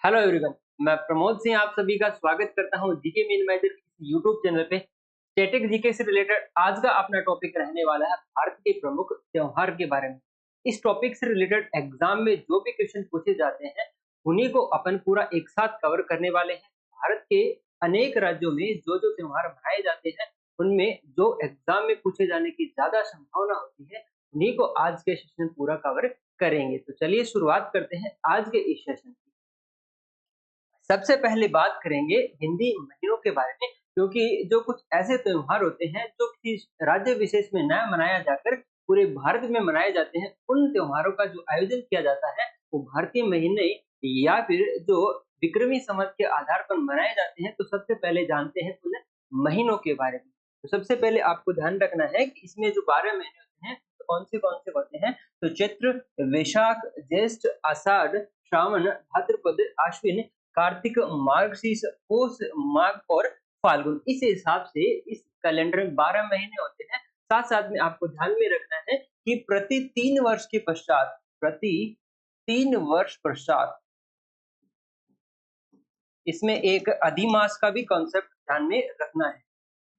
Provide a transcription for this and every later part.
Hello everyone. मैं प्रमोद सिंह आप सभी का स्वागत करता हूं GK main maths YouTube channel पे। स्टैटिक जीके से रिलेटेड आज का अपना टॉपिक रहने वाला है भारत के प्रमुख त्योहार के बारे में। इस टॉपिक से रिलेटेड एग्जाम में जो भी क्वेश्चन पूछे जाते हैं उन्हीं को अपन पूरा एक साथ कवर करने वाले हैं। भारत के अनेक राज्यों में जो जो त्योहार मनाए जाते हैं उनमें जो एग्जाम में पूछे जाने की ज्यादा संभावना होती है उन्हीं को आज के सेशन पूरा कवर करेंगे। तो चलिए शुरुआत करते हैं आज के इस सेशन की। सबसे पहले बात करेंगे हिंदी महीनों के बारे में, क्योंकि जो कुछ ऐसे त्योहार होते हैं जो किसी राज्य विशेष में न मनाया जाकर पूरे भारत में मनाए जाते हैं, उन त्योहारों का जो आयोजन किया जाता है वो भारतीय महीने या फिर जो विक्रमी संवत के आधार पर मनाए जाते हैं। तो सबसे पहले जानते हैं उन महीनों के बारे में। तो सबसे पहले आपको ध्यान रखना है कि इसमें जो 12 महीने होते हैं तो कौन से होते हैं। तो चैत्र, वैशाख, ज्येष्ठ, आषाढ़, श्रावण, भाद्रपद, आश्विन, कार्तिक, मार्गशीर्ष, पौष, माघ और फाल्गुन। इस हिसाब से इस कैलेंडर में 12 महीने होते हैं। साथ साथ में आपको ध्यान में रखना है कि प्रति 3 वर्ष पश्चात इसमें एक अधिमास का भी कॉन्सेप्ट ध्यान में रखना है।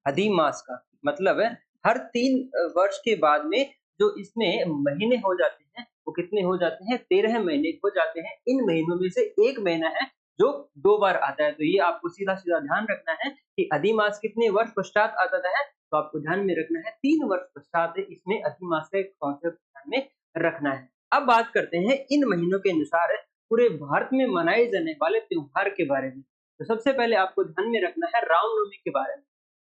अधिमास का मतलब है हर 3 वर्ष के बाद में जो इसमें महीने हो जाते हैं वो कितने हो जाते हैं, 13 महीने हो जाते हैं। इन महीनों में से एक महीना है जो 2 बार आता है। तो ये आपको सीधा-सीधा ध्यान रखना है कि अधिमास कितने वर्ष पश्चात आता है। तो आपको ध्यान में रखना है 3 वर्ष पश्चात इसमें अधिमास का एक कॉन्सेप्ट ध्यान में रखना है। अब बात करते हैं इन महीनों के अनुसार पूरे भारत में मनाए जाने वाले त्योहार के बारे में। तो सबसे पहले आपको ध्यान में रखना है रामनवमी के बारे में।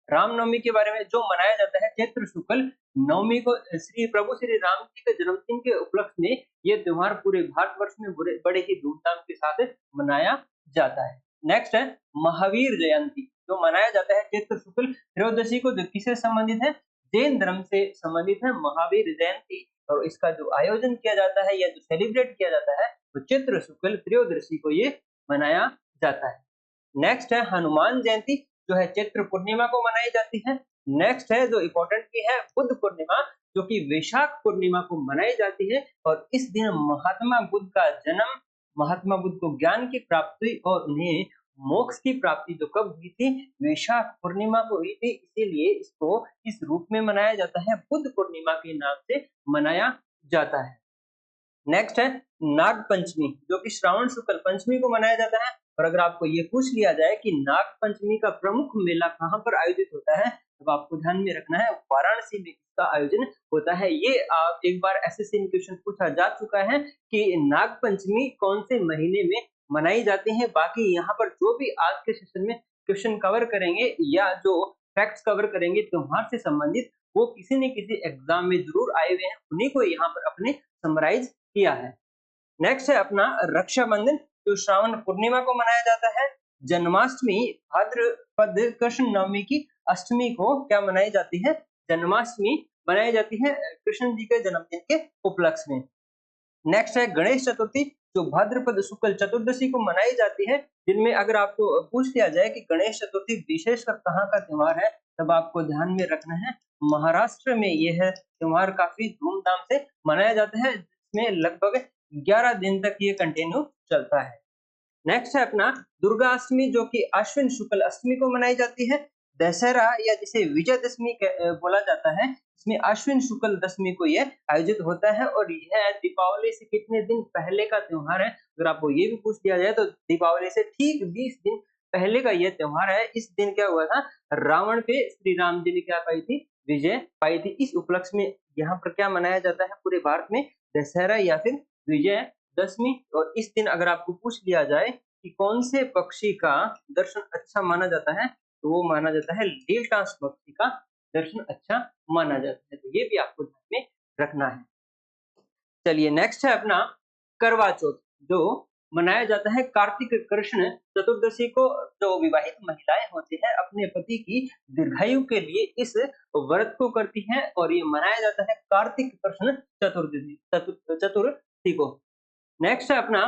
रामनवमी के बारे में जो मनाया जाता है चैत्र शुक्ल नवमी को श्री प्रभु श्री राम जी के जन्मदिन के उपलक्ष्य में ये त्योहार पूरे भारतवर्ष में बड़े ही धूमधाम के साथ मनाया जाता है। नेक्स्ट है महावीर जयंती, जो मनाया जाता है चैत्र शुक्ल त्रयोदशी को, जो किससे संबंधित है, जैन धर्म से संबंधित है महावीर जयंती। और इसका जो आयोजन किया जाता है या जो सेलिब्रेट किया जाता है तो चैत्र शुक्ल त्रयोदशी को ये मनाया जाता है। नेक्स्ट है हनुमान जयंती, जो है चैत्र पूर्णिमा को मनाई जाती है। नेक्स्ट है जो इम्पोर्टेंट भी है बुद्ध पूर्णिमा, जो कि वैशाख पूर्णिमा को मनाई जाती है। और इस दिन महात्मा बुद्ध का जन्म, महात्मा बुद्ध को ज्ञान की प्राप्ति और उन्हें मोक्ष की प्राप्ति जो कब हुई थी, वैशाख पूर्णिमा को हुई थी। इसीलिए इसको इस रूप में मनाया जाता है, बुद्ध पूर्णिमा के नाम से मनाया जाता है। नेक्स्ट है नाग पंचमी, जो कि श्रावण शुक्ल पंचमी को मनाया जाता है। और अगर आपको ये पूछ लिया जाए कि नाग पंचमी का प्रमुख मेला कहाँ पर आयोजित होता है, तो आपको ध्यान में रखना है वाराणसी में इसका आयोजन होता है। ये आप एक बार एसएससी में क्वेश्चन पूछा जा चुका है कि नाग पंचमी कौन से महीने में मनाई जाती है। बाकी यहाँ पर जो भी आज के सेशन में क्वेश्चन कवर करेंगे या जो फैक्ट्स कवर करेंगे त्योहार से संबंधित, वो किसी न किसी एग्जाम में जरूर आए हुए हैं, उन्हीं को यहाँ पर अपने समराइज किया है। नेक्स्ट है अपना रक्षाबंधन, जो श्रावण पूर्णिमा को मनाया जाता है। जन्माष्टमी भाद्रपद कृष्ण नवमी की अष्टमी को क्या मनाई जाती है, जन्माष्टमी मनाई जाती है कृष्ण जी के जन्मदिन के उपलक्ष्य में। नेक्स्ट है गणेश चतुर्थी, जो भाद्रपद शुक्ल चतुर्दशी को मनाई जाती है। जिनमें अगर आपको पूछ लिया जाए कि गणेश चतुर्थी विशेषकर कहाँ का त्योहार है, तब आपको ध्यान में रखना है महाराष्ट्र में यह त्योहार काफी धूमधाम से मनाया जाता है, जिसमें लगभग 11 दिन तक ये कंटिन्यू चलता है। नेक्स्ट है अपना दुर्गा अष्टमी, जो कि अश्विन शुक्ल अष्टमी को मनाई जाती है। दशहरा या जिसे विजयदशमी बोला जाता है, इसमें अश्विन शुक्ल दशमी को यह आयोजित होता है। और यह दीपावली से कितने दिन पहले का त्योहार है, अगर आपको ये भी पूछ दिया जाए तो दीपावली से ठीक 20 दिन पहले का यह त्योहार है। इस दिन क्या हुआ था, रावण पे श्री राम जी ने क्या पाई थी, विजय पाई थी। इस उपलक्ष्य में यहाँ पर क्या मनाया जाता है पूरे भारत में, दशहरा या फिर विजयदशमी। और इस दिन अगर आपको पूछ लिया जाए कि कौन से पक्षी का दर्शन अच्छा माना जाता है, तो वो माना जाता है लीलटास पक्षी का दर्शन अच्छा माना जाता है। तो ये भी आपको ध्यान में रखना है। चलिए नेक्स्ट है अपना करवा चौथ, जो मनाया जाता है कार्तिक कृष्ण चतुर्दशी को। जो विवाहित महिलाएं होती हैं अपने पति की दीर्घायु के लिए इस व्रत को करती हैं, और ये मनाया जाता है कार्तिक कृष्ण चतुर्थी को। नेक्स्ट है अपना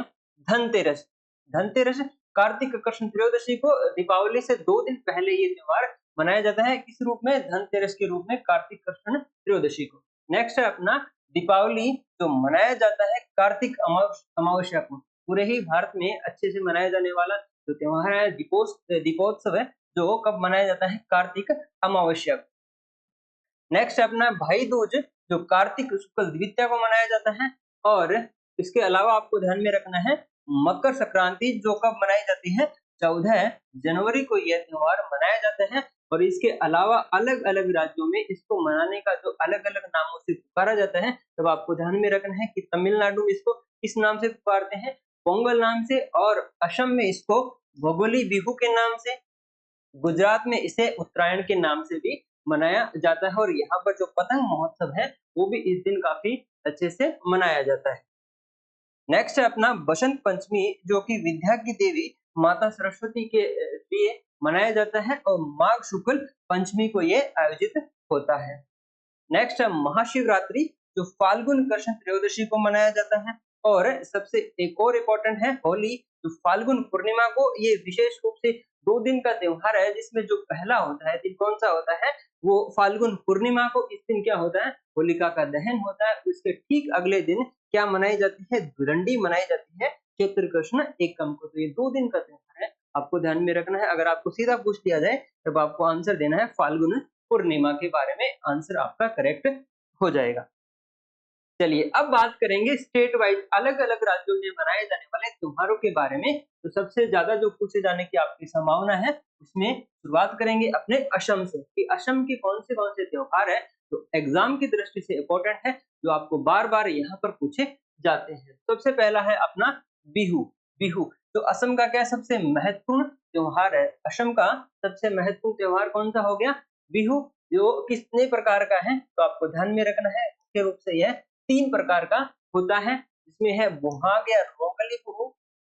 धनतेरस। धनतेरस कार्तिक कृष्ण त्रयोदशी को, दीपावली से 2 दिन पहले ये त्योहार मनाया जाता है। किस रूप में, धनतेरस के रूप में कार्तिक कृष्ण त्रयोदशी को। नेक्स्ट है अपना दीपावली, जो मनाया जाता है कार्तिक अमावस्या को। पूरे ही भारत में अच्छे से मनाया जाने वाला जो त्योहार है दीपोत्सव है, जो कब मनाया जाता है? कार्तिक अमावस्या को। नेक्स्ट है अपना भाई दूज, जो कार्तिक शुक्ल द्वितीया को मनाया जाता है। और इसके अलावा आपको ध्यान में रखना है मकर संक्रांति, जो कब मनाई जाती है? 14 जनवरी को यह त्योहार मनाया जाता है। और इसके अलावा अलग-अलग राज्यों में इसको मनाने का जो अलग-अलग नामों से पुकारा जाता है, तब आपको ध्यान में रखना है कि तमिलनाडु में इसको किस नाम से पुकारते हैं? पोंगल नाम से, और असम में इसको भोगाली बिहू के नाम से, गुजरात में इसे उत्तरायण के नाम से भी मनाया जाता है। और यहाँ पर जो पतंग महोत्सव है, वो भी इस दिन काफी अच्छे से मनाया जाता है। नेक्स्ट है अपना बसंत पंचमी, जो कि विद्या की देवी माता सरस्वती के लिए मनाया जाता है, और माघ शुक्ल पंचमी को ये आयोजित होता है। नेक्स्ट है महाशिवरात्रि, जो फाल्गुन कृष्ण त्रयोदशी को मनाया जाता है। और सबसे एक और इम्पोर्टेंट है होली, जो फाल्गुन पूर्णिमा को, ये विशेष रूप से 2 दिन का त्योहार है, जिसमें जो पहला होता है दिन कौन सा होता है? वो फाल्गुन पूर्णिमा को। इस दिन क्या होता है? होलिका का दहन होता है। उसके ठीक अगले दिन क्या मनाई जाती है? धुलंडी मनाई जाती है चैत्र कृष्ण एकम को। तो ये 2 दिन का त्योहार है, आपको ध्यान में रखना है। अगर आपको सीधा पूछ दिया जाए, तब आपको आंसर देना है फाल्गुन पूर्णिमा के बारे में, आंसर आपका करेक्ट हो जाएगा। चलिए अब बात करेंगे स्टेट वाइज अलग-अलग राज्यों में मनाए जाने वाले त्योहारों के बारे में। तो सबसे ज्यादा जो पूछे जाने की आपकी संभावना है, उसमें शुरुआत करेंगे अपने असम से, कि असम के कौन से त्योहार है जो एग्जाम की दृष्टि से इम्पोर्टेंट है, जो आपको बार-बार यहाँ पर पूछे जाते हैं। सबसे पहला है अपना बिहू। बिहू तो असम का क्या सबसे महत्वपूर्ण त्योहार है? असम का सबसे महत्वपूर्ण त्योहार कौन सा हो गया? बिहू। जो कितने प्रकार का है? तो आपको ध्यान में रखना है, मुख्य रूप से यह 3 प्रकार का होता है, जिसमें है बोहाग या रोगाली बिहू,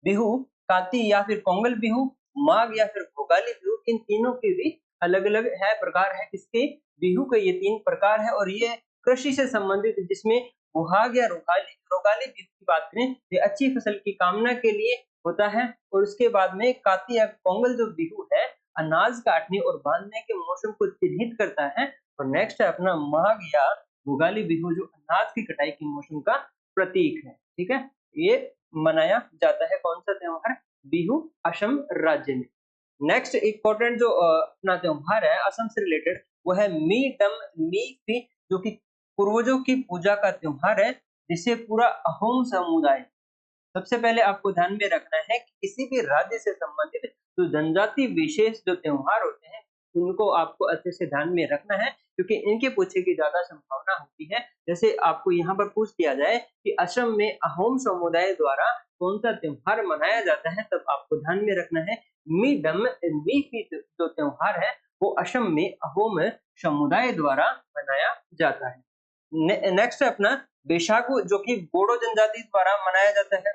बिहू, काती या फिर पोंगल बिहू, माघ या फिर भोगाली बिहू। इन तीनों के भी अलग-अलग है प्रकार है, किसके? बिहू के ये 3 प्रकार है। और ये कृषि से संबंधित, जिसमें बोहाग या रोगाली रोगाली बिहू की बात करें, ये अच्छी फसल की कामना के लिए होता है। और उसके बाद में काती या पोंगल जो बिहू है, अनाज काटने और बांधने के मौसम को चिन्हित करता है। और नेक्स्ट है अपना माघ या भोगाली बिहू, जो अनाज की कटाई के मौसम का प्रतीक है। ठीक है, ये मनाया जाता है कौन सा त्योहार? बिहू, असम राज्य में। नेक्स्ट इम्पोर्टेंट जो अपना त्योहार है असम से रिलेटेड, वो है मी डम मी फी, जो कि पूर्वजों की पूजा का त्योहार है, जिसे पूरा अहोम समुदाय, सबसे पहले आपको ध्यान में रखना है कि किसी भी राज्य से संबंधित जो जनजाति विशेष जो त्योहार होते हैं, उनको आपको अच्छे से ध्यान में रखना है, क्योंकि इनके पूछे की ज्यादा संभावना होती है। जैसे आपको यहाँ पर पूछ दिया जाए कि असम में अहोम समुदाय द्वारा कौन सा त्योहार मनाया जाता है, तब आपको ध्यान में रखना है मी डम मी फी जो त्योहार है, वो असम में अहोम समुदाय द्वारा मनाया जाता है। नेक्स्ट है अपना बैसाखू, जो कि बोडो जनजाति द्वारा मनाया जाता है।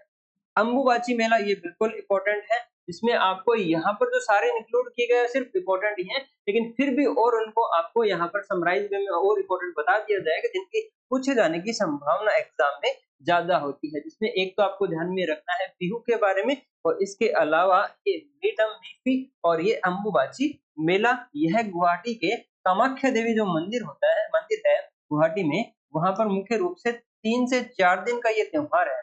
अंबुबाची मेला, ये बिल्कुल इम्पोर्टेंट है, जिसमें आपको यहाँ पर जो सारे इंक्लूड किए गए हैं सिर्फ इम्पोर्टेंट ही हैं, लेकिन फिर भी और उनको आपको यहाँ पर समराइज वे में और इम्पोर्टेंट बता दिया जाएगा, जिनके पूछे जाने की संभावना एग्जाम में ज्यादा होती है। जिसमें एक तो आपको ध्यान में रखना है बिहू के बारे में, और इसके अलावा ये मीडम मीफी और ये अंबुबाची मेला, यह गुवाहाटी के कामाख्या देवी जो मंदिर है गुवाहाटी में, वहां पर मुख्य रूप से 3 से 4 दिन का ये त्योहार है।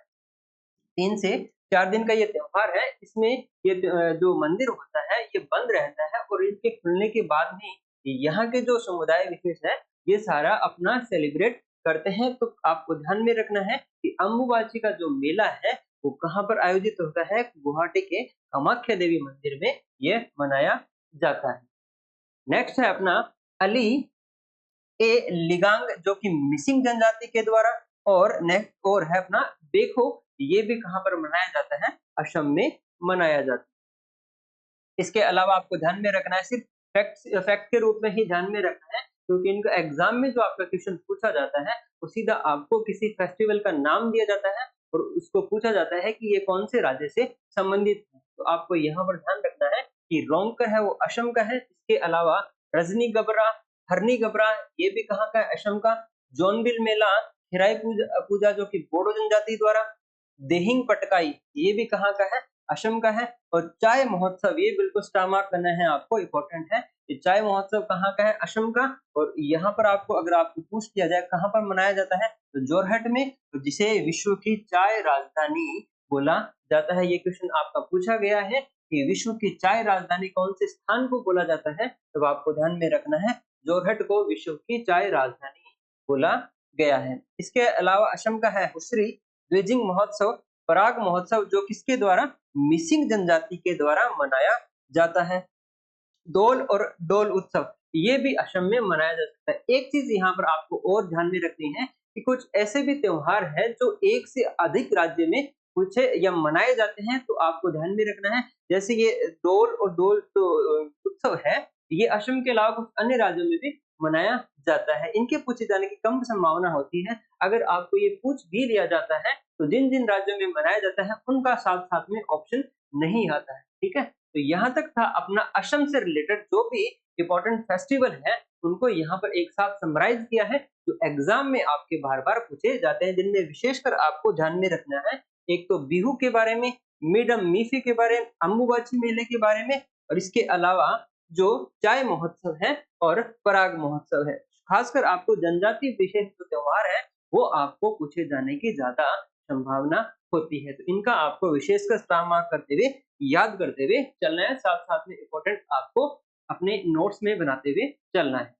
3 से 4 दिन का ये त्योहार है। इसमें ये जो मंदिर होता है, ये बंद रहता है, और इनके खुलने के बाद में यहाँ के जो समुदाय विशेष है, ये सारा अपना सेलिब्रेट करते हैं। तो आपको ध्यान में रखना है कि अंबुबाची का जो मेला है, वो कहाँ पर आयोजित होता है? गुवाहाटी के कामाख्या देवी मंदिर में ये मनाया जाता है। नेक्स्ट है अपना अली ए लिगांग, जो कि मिसिंग जनजाति के द्वारा, और नेक्स्ट और है अपना देखो, ये भी कहाँ पर मनाया जाता है? असम में मनाया जाता है। इसके अलावा आपको ध्यान में रखना है, सिर्फ फैक्ट के रूप में ही ध्यान में रखना है, क्योंकि इनका एग्जाम में जो आपका क्वेश्चन पूछा जाता है, वो सीधा आपको किसी फेस्टिवल का नाम दिया जाता है, और उसको पूछा जाता है कि ये कौन से राज्य से संबंधित है। तो आपको यहाँ पर ध्यान रखना है कि रोंगकर है वो असम का है। इसके अलावा रजनी गबरा, हरनी गबरा, ये भी कहाँ का है? असम का। जोनबिल मेला, खिराई पूजा जो कि बोडो जनजाति द्वारा। देहिंग पटकाई, ये भी कहाँ का है? असम का है। और चाय महोत्सव, ये बिल्कुल स्टार मार्क करना है आपको, इम्पोर्टेंट है। ये चाय महोत्सव कहाँ का है? असम का। और यहाँ पर आपको अगर आपको पूछ किया जाए कहाँ पर मनाया जाता है, तो जोरहट में, तो जिसे विश्व की चाय राजधानी बोला जाता है? ये क्वेश्चन आपका पूछा गया है कि विश्व की चाय राजधानी कौन से स्थान को बोला जाता है? तो आपको ध्यान में रखना है जोरहट को विश्व की चाय राजधानी बोला गया है। इसके अलावा असम का है हुसरी द्विजिंग महोत्सव, पराग महोत्सव जो किसके द्वारा? मिसिंग जनजाति के द्वारा मनाया जाता है। दोल और डोल उत्सव ये भी असम में मनाया जा सकता है। एक चीज यहाँ पर आपको और ध्यान में रखनी है कि कुछ ऐसे भी त्योहार हैं जो एक से अधिक राज्य में कुछ या मनाए जाते हैं, तो आपको ध्यान में रखना है। जैसे ये डोल और डोल तो उत्सव है, ये असम के अलावा कुछ अन्य राज्यों में भी मनाया जाता है। इनके पूछे जाने की कम संभावना होती है। अगर आपको ये पूछ भी लिया जाता है तो जिन जिन राज्यों में मनाया जाता है उनका साथ साथ में ऑप्शन नहीं आता है। ठीक है, तो यहाँ तक था अपना असम से रिलेटेड जो भी इम्पोर्टेंट फेस्टिवल है उनको यहाँ पर एक साथ समराइज किया है, जो एग्जाम में आपके बार-बार पूछे जाते हैं, जिनमें विशेषकर आपको ध्यान में रखना है। एक तो बिहू के बारे में, मिडम मीफी के बारे में, अम्बुबाची मेले के बारे में और इसके अलावा जो चाय महोत्सव है और पराग महोत्सव है। खासकर आपको जनजाति विशेष जो त्योहार है वो आपको पूछे जाने की ज्यादा संभावना होती है। तो इनका आपको विशेषकर स्टार मार्क करते हुए याद करते हुए चलना है, साथ-साथ में इम्पोर्टेंट आपको अपने नोट्स में बनाते हुए चलना है।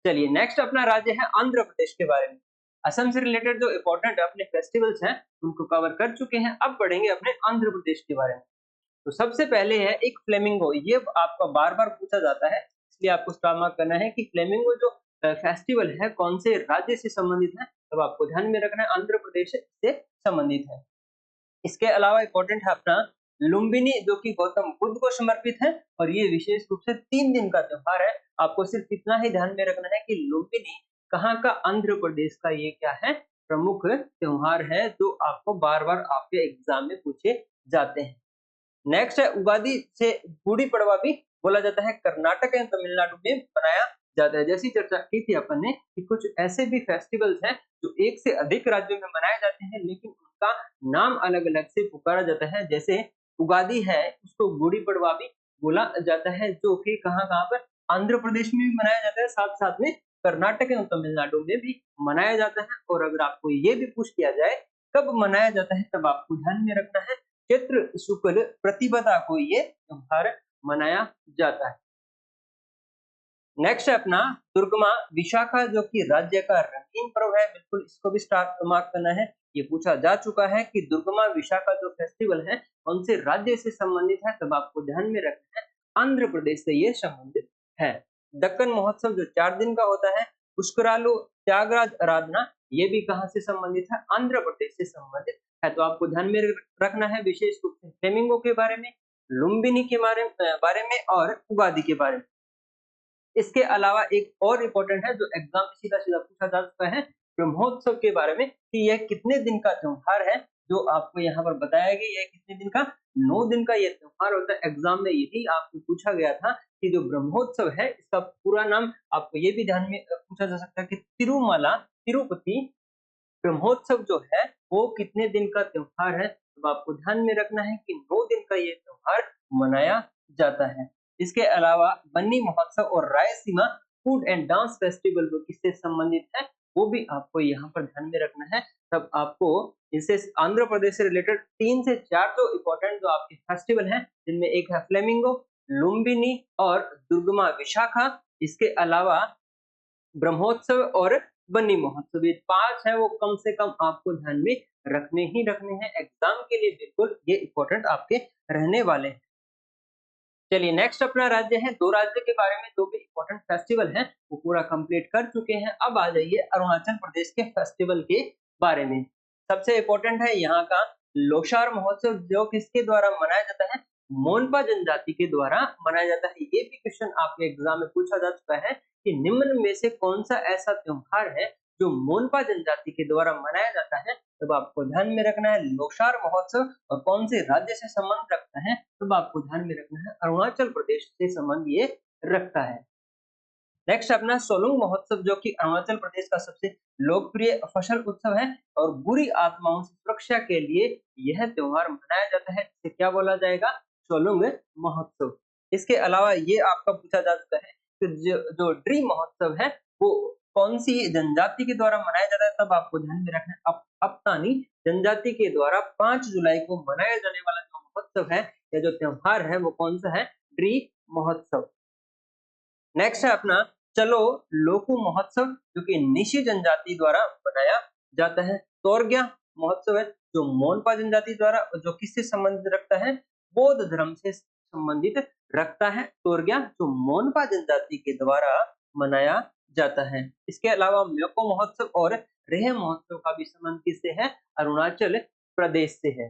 चलिए नेक्स्ट अपना राज्य है आंध्र प्रदेश के बारे में। असम से रिलेटेड जो इम्पोर्टेंट अपने फेस्टिवल्स हैं उनको कवर कर चुके हैं। अब बढ़ेंगे अपने आंध्र प्रदेश के बारे में। तो सबसे पहले है एक फ्लेमिंगो, ये आपका बार-बार पूछा जाता है, इसलिए आपको स्टार मार्क करना है कि फ्लेमिंगो जो फेस्टिवल है कौन से राज्य से संबंधित है, तब आपको ध्यान में रखना है आंध्र प्रदेश से संबंधित है। इसके अलावा इम्पोर्टेंट है अपना लुम्बिनी जो कि गौतम बुद्ध को समर्पित है और ये विशेष रूप से 3 दिन का त्योहार है। आपको सिर्फ इतना ही ध्यान में रखना है कि लुम्बिनी कहाँ का? आंध्र प्रदेश का ये क्या है? प्रमुख त्योहार है जो आपको बार-बार आपके एग्जाम में पूछे जाते हैं। नेक्स्ट है उगादी से गुड़ी पड़वा भी बोला जाता है, कर्नाटक एंड तमिलनाडु में मनाया जाता है। जैसी चर्चा की थी अपन ने कि कुछ ऐसे भी फेस्टिवल्स हैं जो एक से अधिक राज्यों में मनाए जाते हैं लेकिन उनका नाम अलग-अलग से पुकारा जाता है। जैसे उगादी है उसको गुड़ी पड़वा भी बोला जाता है जो कि कहाँ-कहाँ पर? आंध्र प्रदेश में भी मनाया जाता है, साथ-साथ में कर्नाटक एवं तमिलनाडु में भी मनाया जाता है। और अगर आपको ये भी पूछ लिया जाए कब मनाया जाता है, तब आपको ध्यान में रखना है चैत्र शुक्ल प्रतिपदा को ये त्योहार मनाया जाता है। नेक्स्ट है अपना दुर्गमा विशाखा जो कि राज्य का रंगीन पर्व है, बिल्कुल इसको भी स्टार मार्क करना है। ये पूछा जा चुका है कि दुर्गमा विशाखा जो फेस्टिवल है कौन से राज्य से संबंधित है, तब आपको ध्यान में रखना है आंध्र प्रदेश से ये संबंधित है। दक्कन महोत्सव जो 4 दिन का होता है, पुष्करालु त्यागराज आराधना ये भी कहाँ से संबंधित है? आंध्र प्रदेश से संबंधित है। तो आपको ध्यान में रखना है विशेष रूप से फ्लेमिंगो के बारे में, लुम्बिनी के बारे में और उगादी के बारे में। इसके अलावा एक और इम्पोर्टेंट है जो एग्जाम में सीधा-सीधा पूछा जा चुका है, ब्रह्मोत्सव के बारे में कि यह कितने दिन का त्योहार है, जो आपको यहाँ पर बताया गया है कितने दिन का? 9 दिन का ये त्योहार होता है। एग्जाम में यही आपको पूछा गया था कि जो ब्रह्मोत्सव है इसका पूरा नाम आपको ये भी ध्यान में पूछा जा सकता है कि तिरुमला तिरुपति ब्रह्मोत्सव जो है वो कितने दिन का त्योहार है? तो आपको ध्यान में रखना है कि 9 दिन का ये त्योहार मनाया जाता है। इसके अलावा बन्नी महोत्सव और Rayalaseema food and dance festival जो किससे संबंधित है वो भी आपको यहाँ पर ध्यान में रखना है। तब आपको इससे आंध्र प्रदेश से रिलेटेड 3 से 4 जो इम्पोर्टेंट जो आपके फेस्टिवल हैं जिनमें एक है फ्लेमिंगो, लुम्बिनी और दुर्गमा विशाखा। इसके अलावा ब्रह्मोत्सव और बन्नी महोत्सव, ये 5 है वो कम से कम आपको ध्यान में रखने ही रखने हैं। एग्जाम के लिए बिल्कुल ये इम्पोर्टेंट आपके रहने वाले हैं। चलिए नेक्स्ट अपना राज्य है, 2 राज्य के बारे में जो भी इम्पोर्टेंट फेस्टिवल हैं वो पूरा कंप्लीट कर चुके हैं। अब आ जाइए अरुणाचल प्रदेश के फेस्टिवल के बारे में। सबसे इम्पोर्टेंट है यहाँ का लोसार महोत्सव जो किसके द्वारा मनाया जाता है? मोनपा जनजाति के द्वारा मनाया जाता है। ये भी क्वेश्चन आपके एग्जाम में पूछा जा चुका है कि निम्न में से कौन सा ऐसा त्योहार है जो मोनपा जनजाति के द्वारा मनाया जाता है? तब आपको ध्यान में रखना है लोसार महोत्सव और कौन से राज्य से संबंध रखता है, तब आपको ध्यान में रखना है अरुणाचल प्रदेश से संबंध ये रखता है। नेक्स्ट अपना सोलुंग महोत्सव जो कि अरुणाचल प्रदेश का सबसे लोकप्रिय फसल उत्सव है और बुरी आत्माओं से सुरक्षा के लिए यह त्योहार मनाया जाता है। इसे क्या बोला जाएगा? सोलुंग महोत्सव। इसके अलावा ये आपका पूछा जा सकता है कि जो ड्रीम महोत्सव है वो कौन सी जनजाति के द्वारा मनाया जाता है, तब आपको ध्यान में रखना है। अपतानी जनजाति के द्वारा 5 जुलाई को मनाया जाने वाला जो महोत्सव है या जो त्योहार है वो कौन सा है, ड्री महोत्सव। नेक्स्ट है अपना चलो लोकू महोत्सव, जो कि निशी जनजाति द्वारा मनाया जाता है। तोरग्या महोत्सव है जो मोनपा जनजाति द्वारा, जो किससे संबंधित रखता है, बौद्ध धर्म से संबंधित रखता है। तोरग्या जो मोनपा जनजाति के द्वारा मनाया जाता है। इसके अलावा म्योको महोत्सव और रेह महोत्सव का भी संबंध किससे है, अरुणाचल प्रदेश से है।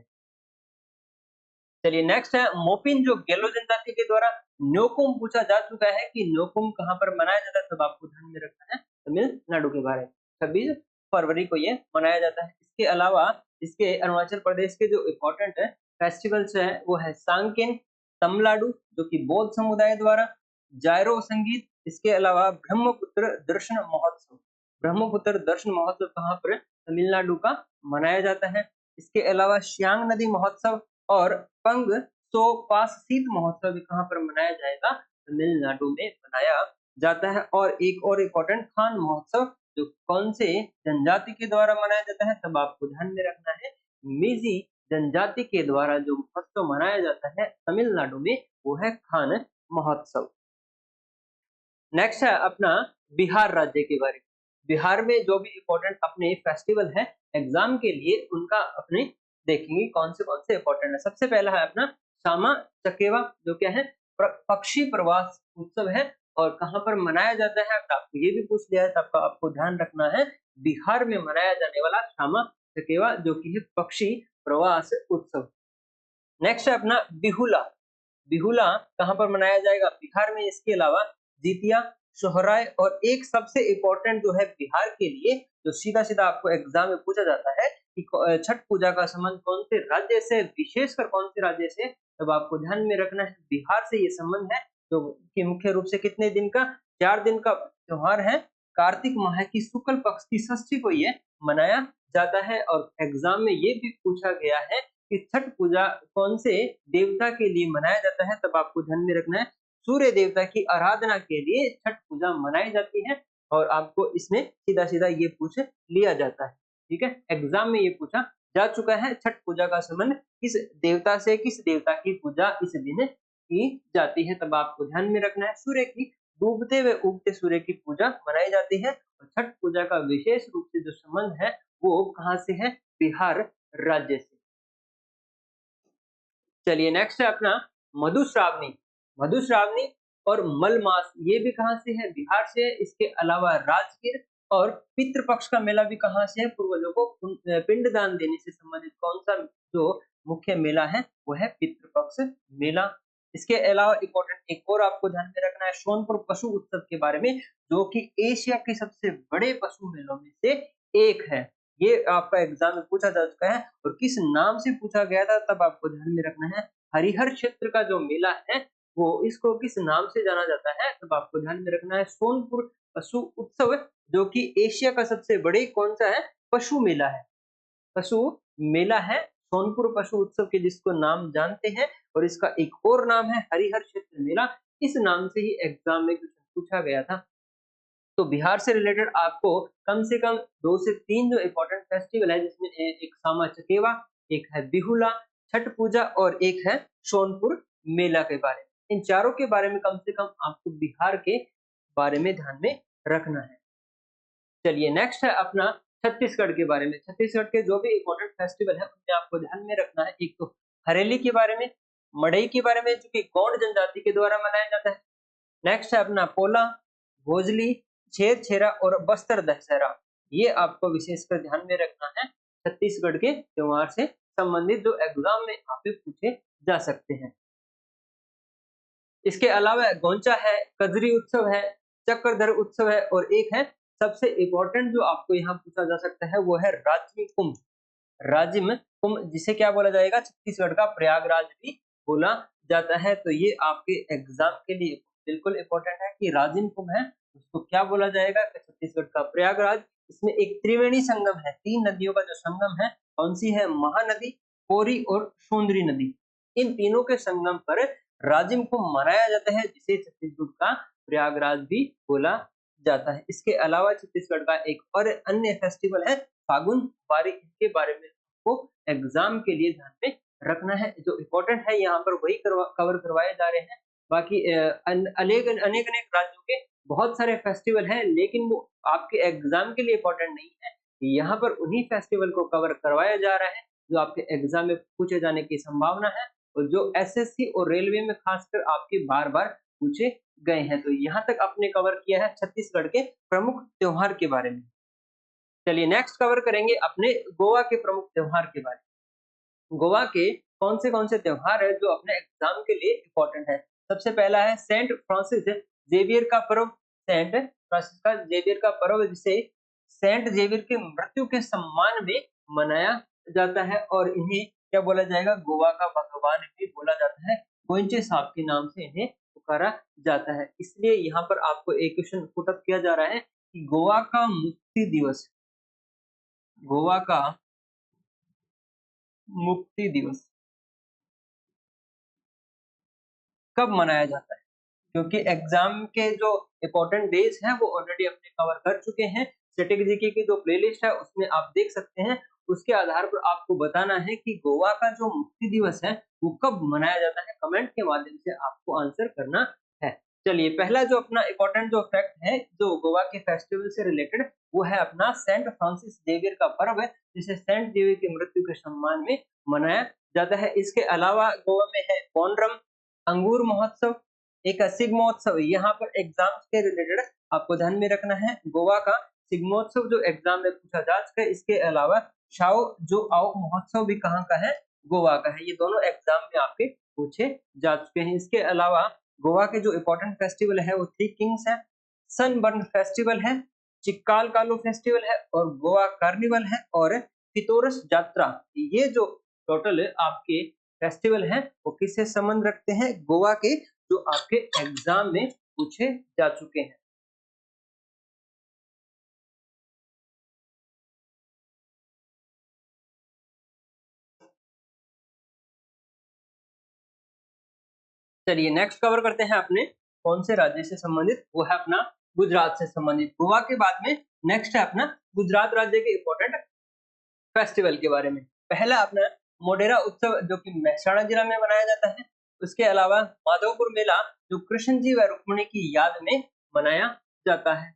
चलिए नेक्स्ट है मोपिन, जो गेलो जनजाति के द्वारा न्योकुम पूछा जा चुका है कि न्योकुम कहां पर मनाया जाता है, तब आपको ध्यान में रखना है तमिलनाडु के बारे में। 26 फरवरी को ये मनाया जाता है। इसके अलावा इसके अरुणाचल प्रदेश के जो इम्पोर्टेंट है फेस्टिवल्स है वो है सांकेन तमिलनाडु, जो कि बौद्ध समुदाय द्वारा, जायरो संगीत, इसके अलावा ब्रह्मपुत्र दर्शन महोत्सव। ब्रह्मपुत्र दर्शन महोत्सव कहाँ पर, तमिलनाडु का मनाया जाता है। इसके अलावा श्यांग नदी महोत्सव और पंग सो पास शीत महोत्सव भी कहाँ पर मनाया जाएगा, तमिलनाडु में मनाया जाता है। और एक और इम्पोर्टेंट खान महोत्सव, जो कौन से जनजाति के द्वारा मनाया जाता है, तब आपको ध्यान में रखना है मिजी जनजाति के द्वारा जो महोत्सव मनाया जाता है तमिलनाडु में वो है खान महोत्सव। नेक्स्ट है अपना बिहार राज्य के बारे में। बिहार में जो भी इम्पोर्टेंट अपने फेस्टिवल है एग्जाम के लिए उनका अपने देखेंगे कौन से इम्पोर्टेंट है। सबसे पहला है अपना सामा चकेवा, जो क्या है पक्षी प्रवास उत्सव है और कहाँ पर मनाया जाता है, अगर आपको ये भी पूछ लिया है तब आपको ध्यान रखना है बिहार में मनाया जाने वाला सामा चकेवा, जो कि है पक्षी प्रवास उत्सव। नेक्स्ट है अपना बिहुला। बिहुला कहाँ पर मनाया जाएगा, बिहार में। इसके अलावा जितिया, सोहराय और एक सबसे इम्पोर्टेंट जो है बिहार के लिए, जो सीधा सीधा आपको एग्जाम में पूछा जाता है कि छठ पूजा का संबंध कौन से राज्य से, विशेषकर कौन से राज्य से, तब आपको ध्यान में रखना है बिहार से ये संबंध है। तो कि मुख्य रूप से कितने दिन का, 4 दिन का त्योहार है। कार्तिक माह की शुक्ल पक्ष की षष्ठी को ये मनाया जाता है। और एग्जाम में ये भी पूछा गया है कि छठ पूजा कौन से देवता के लिए मनाया जाता है, तब आपको ध्यान में रखना है सूर्य देवता की आराधना के लिए छठ पूजा मनाई जाती है। और आपको इसमें सीधा सीधा ये पूछ लिया जाता है, ठीक है। एग्जाम में ये पूछा जा चुका है छठ पूजा का संबंध किस देवता से, किस देवता की पूजा इस दिन की जाती है, तब आपको ध्यान में रखना है सूर्य की डूबते हुए उगते सूर्य की पूजा मनाई जाती है। और छठ पूजा का विशेष रूप से जो संबंध है वो कहाँ से है, बिहार राज्य से। चलिए नेक्स्ट है अपना मधुश्रावणी। मधुश्रावणी और मलमास ये भी कहाँ से है, बिहार से है। इसके अलावा राजगीर और पितृपक्ष का मेला भी कहाँ से है, पूर्वजों को पिंडदान देने से संबंधित कौन सा जो मुख्य मेला है वो है पितृपक्ष मेला। इसके अलावा इम्पोर्टेंट एक और आपको ध्यान में रखना है सोनपुर पशु उत्सव के बारे में, जो कि एशिया के सबसे बड़े पशु मेलों में से एक है। ये आपका एग्जाम में पूछा जा चुका है और किस नाम से पूछा गया था, तब आपको ध्यान में रखना है हरिहर क्षेत्र का जो मेला है वो इसको किस नाम से जाना जाता है, तब आपको ध्यान में रखना है सोनपुर पशु उत्सव, जो कि एशिया का सबसे बड़े कौन सा है, पशु मेला है। पशु मेला है सोनपुर पशु उत्सव के, जिसको नाम जानते हैं। और इसका एक और नाम है हरिहर क्षेत्र मेला। इस नाम से ही एग्जाम में पूछा गया था। तो बिहार से रिलेटेड आपको कम से कम 2 से 3 जो इम्पोर्टेंट फेस्टिवल है, जिसमें एक सामा चकेवा, एक है बिहुला छठ पूजा और एक है सोनपुर मेला के बारे में। इन चारों के बारे में कम से कम आपको बिहार के बारे में ध्यान में रखना है। चलिए नेक्स्ट है अपना छत्तीसगढ़ के बारे में। छत्तीसगढ़ के जो भी इम्पोर्टेंट फेस्टिवल है उनमें आपको ध्यान में रखना है। एक तो हरेली के बारे में, मड़ई के बारे में, जो कि गौड़ जनजाति के द्वारा मनाया जाता है। नेक्स्ट है अपना पोला, भोजली, छेर-छेरा और बस्तर दशहरा। ये आपको विशेषकर ध्यान में रखना है छत्तीसगढ़ के त्योहार से संबंधित, जो एग्जाम में आपसे पूछे जा सकते हैं। इसके अलावा गोंचा है, कजरी उत्सव है, चक्रधर उत्सव है और एक है सबसे इम्पोर्टेंट जो आपको यहाँ पूछा जा सकता है वो है राजिम कुंभ। राजिम कुंभ जिसे क्या बोला जाएगा, छत्तीसगढ़ का प्रयागराज भी बोला जाता है। तो ये आपके एग्जाम के लिए बिल्कुल इम्पोर्टेंट है कि राजिम कुंभ है उसको क्या बोला जाएगा, छत्तीसगढ़ का प्रयागराज। इसमें एक त्रिवेणी संगम है, 3 नदियों का जो संगम है, कौन सी है, महानदी, कोरी और सोंदरी नदी। इन तीनों के संगम पर राजिम कुंभ मनाया जाता है, जिसे छत्तीसगढ़ का प्रयागराज भी बोला जाता है। इसके अलावा छत्तीसगढ़ का एक और अन्य फेस्टिवल है फागुन बारी, इसके बारे में आपको एग्जाम के लिए ध्यान में रखना है। जो इम्पोर्टेंट है यहाँ पर वही कवर करवाए जा रहे हैं। बाकी अनेक-अनेक राज्यों के बहुत सारे फेस्टिवल हैं, लेकिन वो आपके एग्जाम के लिए इम्पोर्टेंट नहीं है। यहाँ पर उन्हीं फेस्टिवल को कवर करवाया जा रहा है जो आपके एग्जाम में पूछे जाने की संभावना है और जो एसएससी और रेलवे में खासकर आपके बार-बार पूछे गए हैं। तो यहाँ तक आपने कवर किया है छत्तीसगढ़ के प्रमुख त्योहार के बारे में। चलिए नेक्स्ट कवर करेंगे अपने गोवा के प्रमुख त्योहार के बारे में। गोवा के कौन से त्योहार है जो अपने एग्जाम के लिए इम्पोर्टेंट है। सबसे पहला है सेंट फ्रांसिस जेवियर का पर्व। सेंट फ्रांसिस का जेवियर का पर्व, जिसे सेंट जेवियर की मृत्यु के सम्मान में मनाया जाता है और इन्हें क्या बोला जाएगा, गोवा का भगवान भी बोला जाता है। गोइंचे साहब के नाम से इन्हें पुकारा जाता है। इसलिए यहाँ पर आपको एक क्वेश्चन पुट अप किया जा रहा है कि गोवा का मुक्ति दिवस, गोवा का मुक्ति दिवस कब मनाया जाता है? क्योंकि एग्जाम के जो इम्पोर्टेंट डेज हैं वो ऑलरेडी अपने कवर कर चुके हैं। स्टैटिक जीके की जो प्लेलिस्ट है उसमें आप देख सकते हैं। उसके आधार पर आपको बताना है कि गोवा का जो मुक्ति दिवस है वो कब मनाया जाता है। कमेंट के माध्यम से आपको आंसर करना है। चलिए पहला जो अपना इम्पोर्टेंट जो फैक्ट है जो गोवा के फेस्टिवल से रिलेटेड, वो है अपना सेंट फ्रांसिस जेवियर का पर्व है, जिसे सेंट जेवियर की मृत्यु के सम्मान में मनाया जाता है। इसके अलावा गोवा में है पोनरम अंगूर महोत्सव, एक सिग्मोत्सव। यहाँ पर एग्जाम्स के रिलेटेड आपको ध्यान में रखना है। गोवा का सिग्मोत्सव जो एग्जाम में पूछा जा चुका है। इसके अलावा शाओ जो आओ महोत्सव भी कहाँ का है, गोवा का है। ये दोनों एग्जाम में आपके पूछे जा चुके हैं। इसके अलावा गोवा के जो इम्पोर्टेंट फेस्टिवल है वो थ्री किंग्स है, सनबर्न फेस्टिवल है, चिक्काल कालो फेस्टिवल है और गोवा कार्निवल है और पितोरस यात्रा। ये जो टोटल आपके फेस्टिवल हैं वो किससे संबंध रखते हैं, गोवा के, जो आपके एग्जाम में पूछे जा चुके हैं। चलिए नेक्स्ट कवर करते हैं अपने कौन से राज्य से संबंधित, वो है अपना गुजरात से संबंधित। गोवा के बाद में नेक्स्ट है अपना गुजरात राज्य के इम्पोर्टेंट फेस्टिवल के बारे में। पहला अपना मोढेरा उत्सव जो कि मेहसाणा जिला में मनाया जाता है। उसके अलावा माधवपुर मेला जो कृष्ण जी व रुक्मिणी की याद में मनाया जाता है।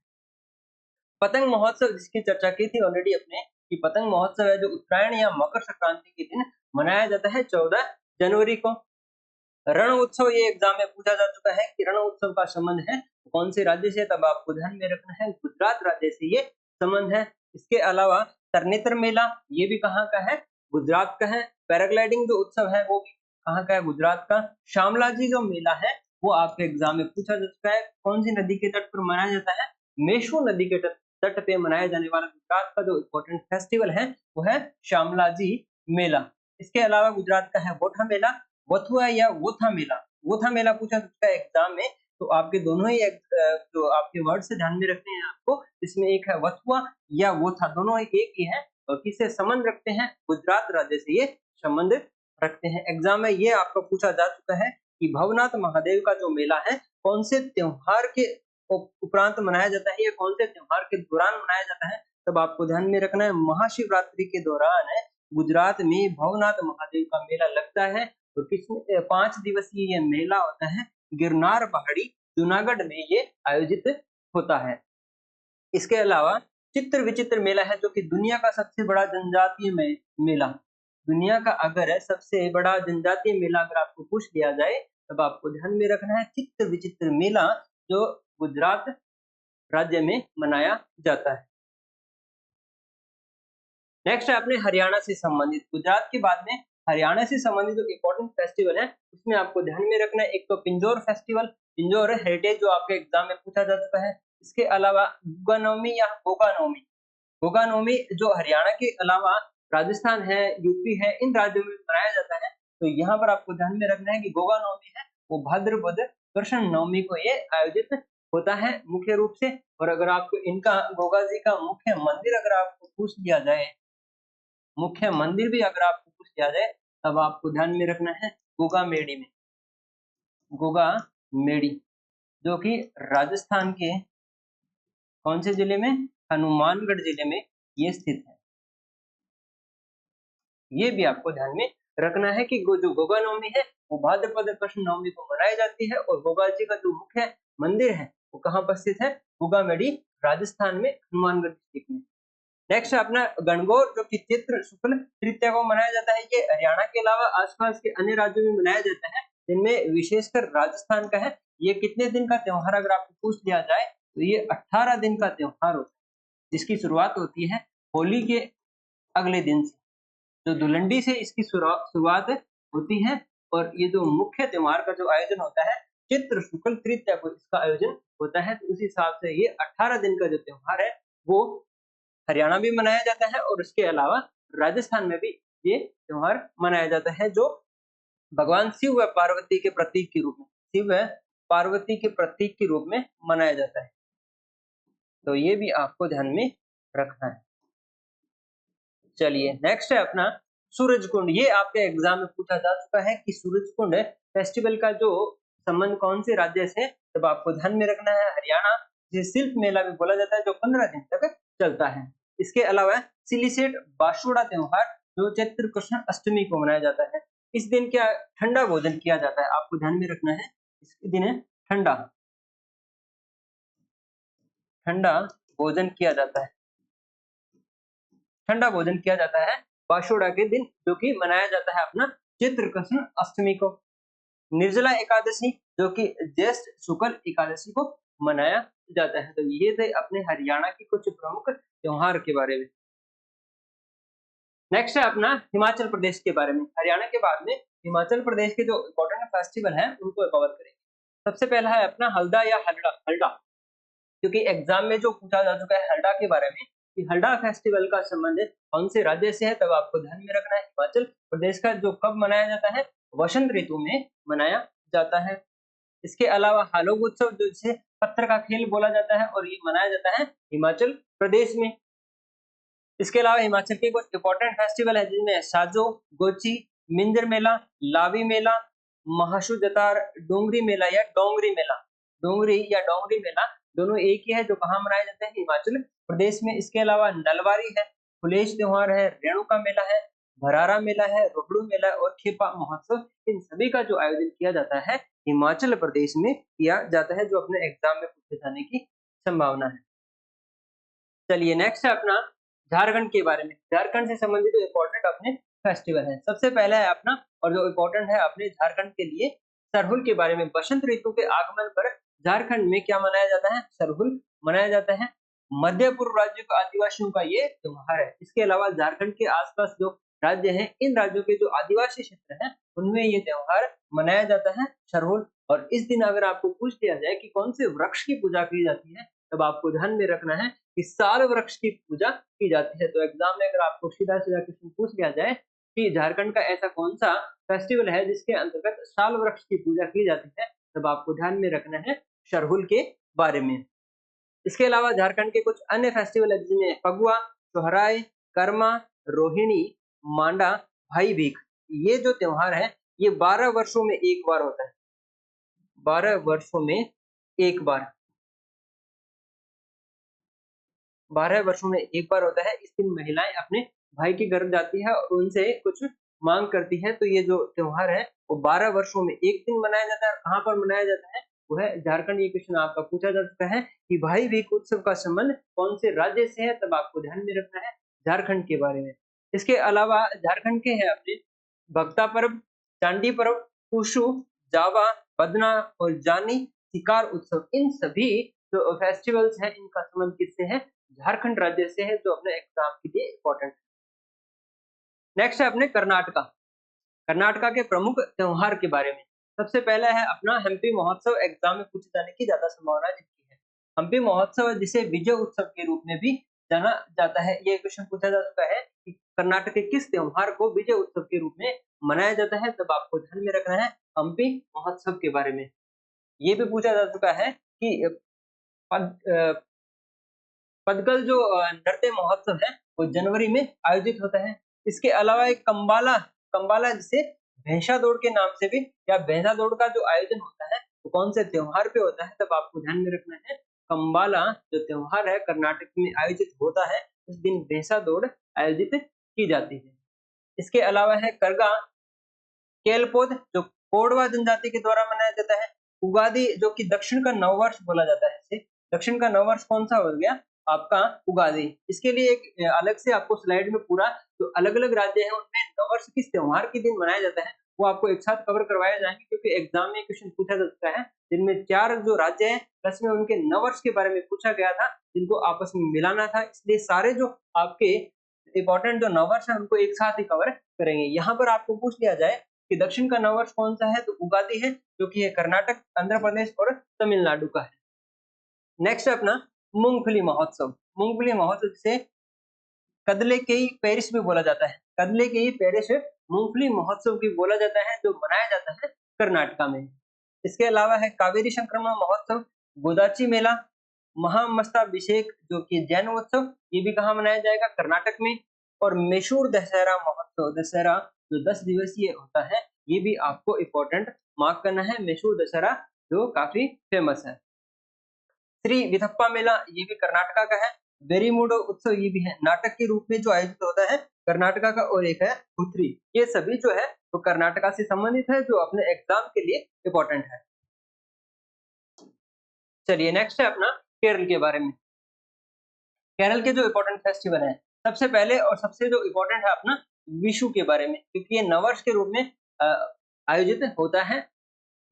पतंग महोत्सव जिसकी चर्चा की थी ऑलरेडी अपने, कि पतंग महोत्सव है जो उत्तरायण या मकर संक्रांति के दिन मनाया जाता है 14 जनवरी को। रण उत्सव, ये एग्जाम में पूछा जा चुका है कि रण उत्सव का संबंध है कौन से राज्य से, तब आपको ध्यान में रखना है गुजरात राज्य से ये संबंध है। इसके अलावा तरनेतर मेला, ये भी कहाँ का है, गुजरात का है। पैराग्लाइडिंग जो उत्सव है वो भी कहाँ का है, गुजरात का। शामला जी जो मेला है वो आपके एग्जाम में पूछा जा चुका है, कौन सी नदी के तट पर मनाया जाता है, मेशू नदी के तट पे मनाया जाने वाला गुजरात का जो इम्पोर्टेंट फेस्टिवल है वो है शामला जी मेला। इसके अलावा गुजरात का है वोठा मेला, वथुआ या वोथा मेला। वोथा मेला पूछा चुका है एग्जाम में, तो आपके दोनों ही जो आपके वर्ड से ध्यान में रखने हैं आपको, इसमें एक है वथुआ या वोथा, दोनों एक ही है और किससे संबंध रखते हैं, गुजरात राज्य से ये संबंध रखते हैं। एग्जाम में ये आपको पूछा जा चुका है कि भवनाथ महादेव का जो मेला है कौन से त्योहार के उपरांत मनाया जाता है या कौन से त्योहार के दौरान मनाया जाता है, तब आपको ध्यान में रखना है महाशिवरात्रि के दौरान गुजरात में भवनाथ महादेव का मेला लगता है। तो किसमें 5 दिवसीय ये मेला होता है, गिरनार पहाड़ी जूनागढ़ में ये आयोजित होता है। इसके अलावा चित्र विचित्र मेला है जो कि दुनिया का सबसे बड़ा जनजातीय मेला, दुनिया का अगर सबसे बड़ा जनजातीय मेला अगर आपको पूछ लिया जाए तब आपको ध्यान में रखना है चित्र विचित्र मेला जो गुजरात राज्य में मनाया जाता है। नेक्स्ट है अपने हरियाणा से संबंधित, गुजरात के बाद में हरियाणा से संबंधित जो इम्पोर्टेंट फेस्टिवल है उसमें आपको ध्यान में रखना है। एक तो पिंजौर फेस्टिवल, पिंजौर हेरिटेज जो आपके एग्जाम में पूछा जा चुका है। इसके अलावा गुगा नवमी या गोगा नवमी, गोगा नवमी जो हरियाणा के अलावा राजस्थान है, यूपी है, इन राज्यों में मनाया जाता है। तो यहाँ पर आपको ध्यान में रखना है कि गोगा नवमी है वो भाद्रपद कृष्ण नवमी को ये आयोजित होता है मुख्य रूप से। और अगर आपको इनका गोगा जी का मुख्य मंदिर अगर आपको पूछ लिया जाए, मुख्य मंदिर भी अगर आपको पूछ लिया जाए तब आपको ध्यान में रखना है गोगा मेड़ी में, गोगा मेड़ी जो कि राजस्थान के कौन से जिले में? हनुमानगढ़ जिले में ये स्थित है। ये भी आपको ध्यान में रखना है कि जो गोगा नवमी है वो भाद्रपद कृष्ण नवमी को मनाई जाती है और गोगा जी का जो मुख्य मंदिर है वो कहाँ पर स्थित है? गोगामेडी, राजस्थान में, हनुमानगढ़ डिस्ट्रिक्ट में। नेक्स्ट है अपना गणगौर, जो कि चैत्र शुक्ल तृतीया को मनाया जाता है। ये हरियाणा के अलावा आसपास के अन्य राज्यों में मनाया जाता है, जिनमें विशेषकर राजस्थान का है। ये कितने दिन का त्योहार अगर आपको पूछ लिया जाए तो ये 18 दिन का त्योहार होता है, जिसकी शुरुआत होती है होली के अगले दिन से। जो धुलंडी से इसकी शुरुआत होती है और ये जो मुख्य त्योहार का जो आयोजन होता है चित्र शुक्ल तृतीया को इसका आयोजन होता है। तो उस हिसाब से ये 18 दिन का जो त्योहार है वो हरियाणा में मनाया जाता है और उसके अलावा राजस्थान में भी ये त्योहार मनाया जाता है, जो भगवान शिव व पार्वती के प्रतीक के रूप में, शिव व पार्वती के प्रतीक के रूप में मनाया जाता है। तो ये भी आपको ध्यान में रखना है। चलिए नेक्स्ट है अपना सूरज कुंड। ये आपके एग्जाम में पूछा जा चुका है कि सूरज कुंड फेस्टिवल का जो संबंध कौन से राज्य से, तब आपको ध्यान में रखना है हरियाणा, जिसे शिल्प मेला भी बोला जाता है, जो 15 दिन तक चलता है। इसके अलावा सिलिसेट बाशुड़ा त्योहार जो चैत्र कृष्ण अष्टमी को मनाया जाता है। इस दिन क्या ठंडा भोजन किया जाता है, आपको ध्यान में रखना है। इस दिन ठंडा ठंडा भोजन किया जाता है, ठंडा भोजन किया जाता है बाशुड़ा के दिन, जो कि मनाया जाता है अपना चैत्र कृष्ण अष्टमी को। निर्जला एकादशी जो कि ज्येष्ठ शुक्ल एकादशी को मनाया जाता है। तो ये थे अपने हरियाणा की कुछ प्रमुख त्योहार के बारे में। नेक्स्ट है अपना हिमाचल प्रदेश के बारे में। हरियाणा के बाद में हिमाचल प्रदेश के जो इम्पोर्टेंट फेस्टिवल है उनको कवर करेंगे। सबसे पहला है अपना हल्दा या हलड़ा। हल्दा क्योंकि एग्जाम में जो पूछा जा चुका है हल्दा के बारे में कि हल्दा फेस्टिवल का संबंध कौन से राज्य से है, तब आपको ध्यान में रखना है हिमाचल प्रदेश का, जो कब मनाया जाता है? वसंत ऋतु में मनाया जाता है। इसके अलावा हालोग उत्सव जो जिसे पत्थर का खेल बोला जाता है और ये मनाया जाता है हिमाचल प्रदेश में। इसके अलावा हिमाचल के कुछ इंपॉर्टेंट फेस्टिवल है जिनमें साजो, गोची, मिंजर मेला, लावी मेला, महाशु जतार, डोंगरी मेला या डोंगरी मेला। डोंगरी या डोंगरी मेला दोनों एक ही है, जो कहाँ मनाए जाते हैं? हिमाचल प्रदेश में। इसके अलावा नलवारी है, फुलेश त्योहार है, रेणुका मेला है, भरारा मेला है, रोहड़ू मेला और खेपा महोत्सव, इन सभी का जो आयोजन किया जाता है हिमाचल प्रदेश में किया जाता है, जो अपने एग्जाम में पूछे जाने की संभावना है। चलिए नेक्स्ट है अपना झारखंड के बारे में। झारखंड से संबंधित जो इम्पोर्टेंट अपने फेस्टिवल है, सबसे पहला है अपना और जो इम्पोर्टेंट है अपने झारखंड के लिए सरहुल के बारे में। बसंत ऋतु के आगमन पर झारखंड में क्या मनाया जाता है? सरहुल मनाया जाता है। मध्य पूर्व राज्यों के आदिवासियों का ये त्योहार है। इसके अलावा झारखंड के आसपास जो राज्य हैं, इन राज्यों के जो आदिवासी क्षेत्र हैं उनमें ये त्योहार मनाया जाता है सरहुल। और इस दिन अगर आपको पूछ लिया जाए कि कौन से वृक्ष की पूजा की जाती है, तब आपको ध्यान में रखना है कि साल वृक्ष की पूजा की जाती है। तो एग्जाम में अगर आपको सीधा-सीधा क्वेश्चन पूछ लिया जाए कि झारखंड का ऐसा कौन-सा फेस्टिवल है जिसके अंतर्गत साल वृक्ष की पूजा की जाती है, तब आपको ध्यान में रखना है सरहुल के बारे में। इसके अलावा झारखंड के कुछ अन्य फेस्टिवल है जिनमें फगुआ, सोहराय, कर्मा, रोहिणी, मांडा, भाई बीख। ये जो त्योहार है ये 12 वर्षों में एक बार होता है। 12 वर्षों में एक बार 12 वर्षों में एक बार होता है। इस दिन महिलाएं अपने भाई के घर जाती है और उनसे कुछ मांग करती है। तो ये जो त्योहार है वो 12 वर्षों में एक दिन मनाया जाता है। और कहाँ पर मनाया जाता है? वो है झारखंड। ये क्वेश्चन आपका पूछा जा चुका है कि भाई बीज उत्सव का संबंध कौन से राज्य से है, तब आपको ध्यान में रखना है झारखंड के बारे में। इसके अलावा झारखंड के है अपने भक्ता पर्व, चांदी पर्व, टुसु, जावा, बदना और जानी शिकार उत्सव। इन सभी जो फेस्टिवल्स हैं इनका संबंध किससे है? झारखंड राज्य से है, जो अपने एग्जाम के लिए इम्पोर्टेंट है। नेक्स्ट है अपने कर्नाटका। कर्नाटका के प्रमुख त्योहार के बारे में। सबसे पहला है अपना हम्पी महोत्सव। एग्जाम में पूछे जाने की ज्यादा संभावना जिसकी है। हम्पी महोत्सव जिसे विजय उत्सव के रूप में भी जाना जाता है। ये क्वेश्चन पूछा जा चुका है कि कर्नाटक के किस त्योहार को विजय उत्सव के रूप में मनाया जाता है, तब आपको ध्यान में रखना है हम्पी महोत्सव के बारे में। ये भी पूछा जा चुका है कि पदकल जो नृत्य महोत्सव है वो जनवरी में आयोजित होता है। इसके अलावा एक कंबाला कंबाला जिसे भैंसा दौड़ के नाम से भी या भैंसा दौड़ का जो आयोजन होता है वो कौन से त्योहार पे होता है, तब आपको ध्यान में रखना है कंबाला जो त्योहार है कर्नाटक में आयोजित होता है, उस दिन भैंसा दौड़ आयोजित की जाती है। इसके अलावा है करगा केलपोद जो कोडवा जनजाति के द्वारा मनाया जाता है। उगादि जो कि दक्षिण का नववर्ष बोला जाता है इसे। दक्षिण का नववर्ष कौन-सा हो गया? आपका उगादि। इसके लिए एक अलग से आपको स्लाइड में पूरा जो अलग-अलग राज्य हैं उनमें नववर्ष किस त्योहार के दिन मनाया जाता है, वो आपको एक साथ कवर करवाए जाएँगे क्योंकि एग्ज़ाम में क्वेश्चन पूछा जा सकता है। जिनमें 4 जो राज्य हैं प्लस में उनके नववर्ष के बारे में पूछा गया था, जिनको आपस में मिलाना था। इसलिए सारे जो आपके इम्पोर्टेंट जो नववर्ष हैं उनको एक साथ ही कवर करेंगे। यहाँ पर आपको पूछ लिया जाए कि दक्षिण का नववर्ष कौन-सा है? तो उगादि है, जो कि है कर्नाटक, आंध्र प्रदेश और तमिलनाडु का है। नेक्स्ट है अपना मूंगफली महोत्सव। मूंगफली महोत्सव जिसे कदले-केई पेरिस भी बोला जाता है। कदले-केई पेरिस मूंगफली महोत्सव भी बोला जाता है, जो मनाया जाता है कर्नाटका में। इसके अलावा है कावेरी संक्रमण महोत्सव, गोदाची मेला, महामस्ताभिषेक जो कि जैन उत्सव, ये भी कहाँ मनाया जाएगा? कर्नाटक में। और मैसूर दशहरा महोत्सव, दशहरा जो 10 दिवसीय होता है, ये भी आपको इम्पोर्टेंट मार्क करना है। मैसूर दशहरा जो काफी फेमस है। श्री विथप्पा मेला ये भी कर्नाटका का है। बेरीमुडो उत्सव ये भी है, नाटक के रूप में जो आयोजित होता है कर्नाटका का। और एक है हुथरी, ये सभी जो है वो कर्नाटका से संबंधित है, जो अपने एग्जाम के लिए इम्पोर्टेंट है। चलिए नेक्स्ट है अपना केरल के बारे में। केरल के जो इम्पोर्टेंट फेस्टिवल है, सबसे पहले और सबसे जो इम्पोर्टेंट है अपना विशु के बारे में, क्योंकि ये नववर्ष के रूप में आयोजित होता है।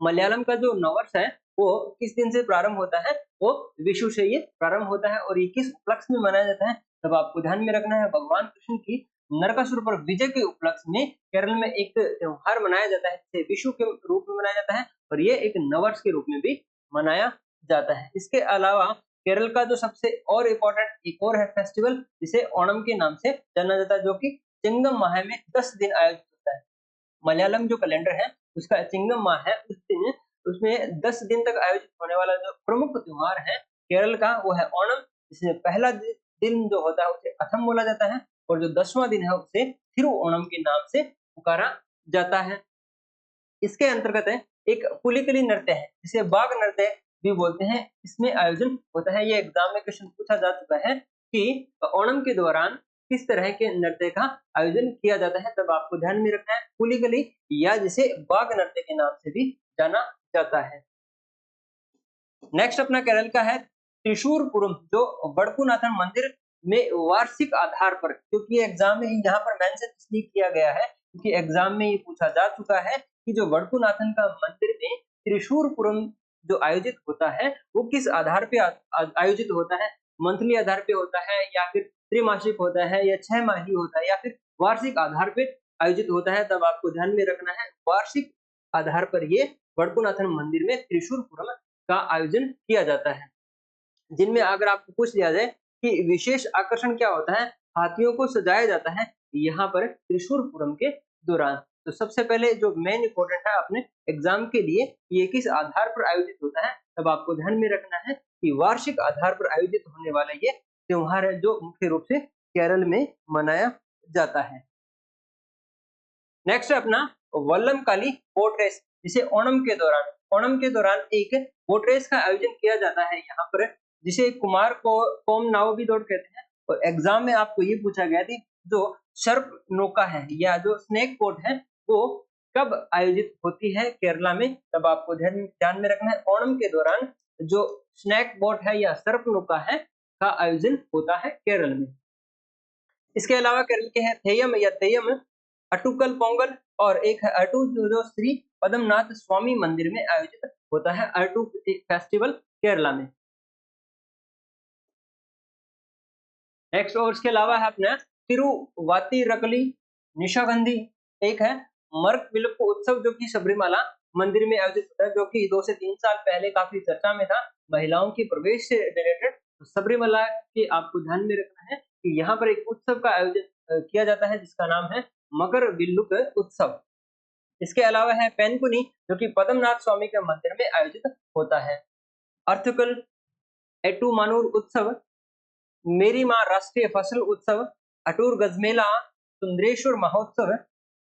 मलयालम का जो नववर्ष है वो किस दिन से प्रारंभ होता है? वो विशु से ये प्रारंभ होता है। और ये किस उपलक्ष्य में मनाया जाता है? तब आपको ध्यान में रखना है भगवान कृष्ण की नरकासुर पर विजय के उपलक्ष्य में केरल में एक त्योहार मनाया जाता है, जिसे विशु के रूप में मनाया जाता है और ये एक नववर्ष के रूप में भी मनाया जाता है। इसके अलावा केरल का जो सबसे और इम्पोर्टेंट एक और है फेस्टिवल, जिसे ओणम के नाम से जाना जाता है, जो कि चिंगम माह में 10 दिन आयोजित होता है। मलयालम जो कैलेंडर है उसका चिंगम माह है, उस दिन उसमें 10 दिन तक आयोजित होने वाला जो प्रमुख त्योहार है केरल का, वो है ओणम। जिसमें पहला दिन जो होता है उसे अथम बोला जाता है और जो 10वां दिन है उसे थिरुओणम के नाम से पुकारा जाता है। इसके अंतर्गत है एक पुलिकली नृत्य है, जिसे बाघ नृत्य भी बोलते हैं। इसमें आयोजन होता है, ये एग्जाम में क्वेश्चन पूछा जा चुका है कि ओणम के दौरान किस तरह के नृत्य का आयोजन किया जाता है, तब आपको ध्यान में रखना है पुलिकली, या जिसे बाघ नृत्य के नाम से भी जाना जाता है। नेक्स्ट अपना केरल का है त्रिशूरपुरम, जो वडकुनाथन मंदिर में वार्षिक आधार पर, क्योंकि एग्जाम में यहाँ पर मेंशन इसलिए किया गया है क्योंकि एग्जाम में ये पूछा जा चुका है कि जो वडकुनाथन का मंदिर में त्रिशूरपुरम जो आयोजित होता है वो किस आधार पे आयोजित होता है? मंथली आधार पे होता है या फिर त्रिमासिक होता है या 6 माही होता है या फिर वार्षिक आधार पे आयोजित होता है? तब आपको ध्यान में रखना है वार्षिक आधार पर ये वडकुनाथन मंदिर में त्रिशूरपुरम का आयोजन किया जाता है। जिनमें अगर आपको पूछ लिया जाए कि विशेष आकर्षण क्या होता है, हाथियों को सजाया जाता है यहाँ पर त्रिशूरपुरम के दौरान। तो सबसे पहले जो मेन इंपॉर्टेंट है अपने एग्जाम के लिए, ये किस आधार पर आयोजित होता है, तब आपको ध्यान में रखना है कि वार्षिक आधार पर आयोजित होने वाला ये त्योहार है, जो मुख्य रूप से केरल में मनाया जाता है। नेक्स्ट है अपना वल्लमकाली बोट रेस, जिसे ओणम के दौरान एक बोट रेस का आयोजन किया जाता है यहाँ पर, जिसे कुमार को कोमनाव भी दौड़ कहते हैं। और एग्जाम में आपको ये पूछा गया थी जो सर्प नौका है या जो स्नेक बोट है वो कब आयोजित होती है केरला में, तब आपको ध्यान में रखना है ओणम के दौरान जो स्नेक बोट है या सर्प नौका है का आयोजन होता है केरल में। इसके अलावा केरल के हैं थेयम या तेयम, अटुकल पोंगल और एक है अटू, जो श्री पद्मनाथ स्वामी मंदिर में आयोजित होता है। अटू फेस्टिवल केरला में। नेक्स्ट और इसके अलावा है अपना तिरुवातिरकली निशागंधी, एक है मर्क विलुप्प उत्सव जो कि सबरीमाला मंदिर में आयोजित होता है, जो कि 2 से 3 साल पहले काफी चर्चा में था महिलाओं की प्रवेश से रिलेटेड। तो सबरीमाला के आपको ध्यान में रखना है कि यहाँ पर एक उत्सव का आयोजन किया जाता है जिसका नाम है मकर विल्लुक उत्सव। इसके अलावा है पेनकुनी, जो कि पद्मनाथ स्वामी के मंदिर में आयोजित होता है। अर्थकल एटुमानूर उत्सव, मेरी माँ राष्ट्रीय फसल उत्सव, अटूर गजमेला, सुंदरेश्वर महोत्सव,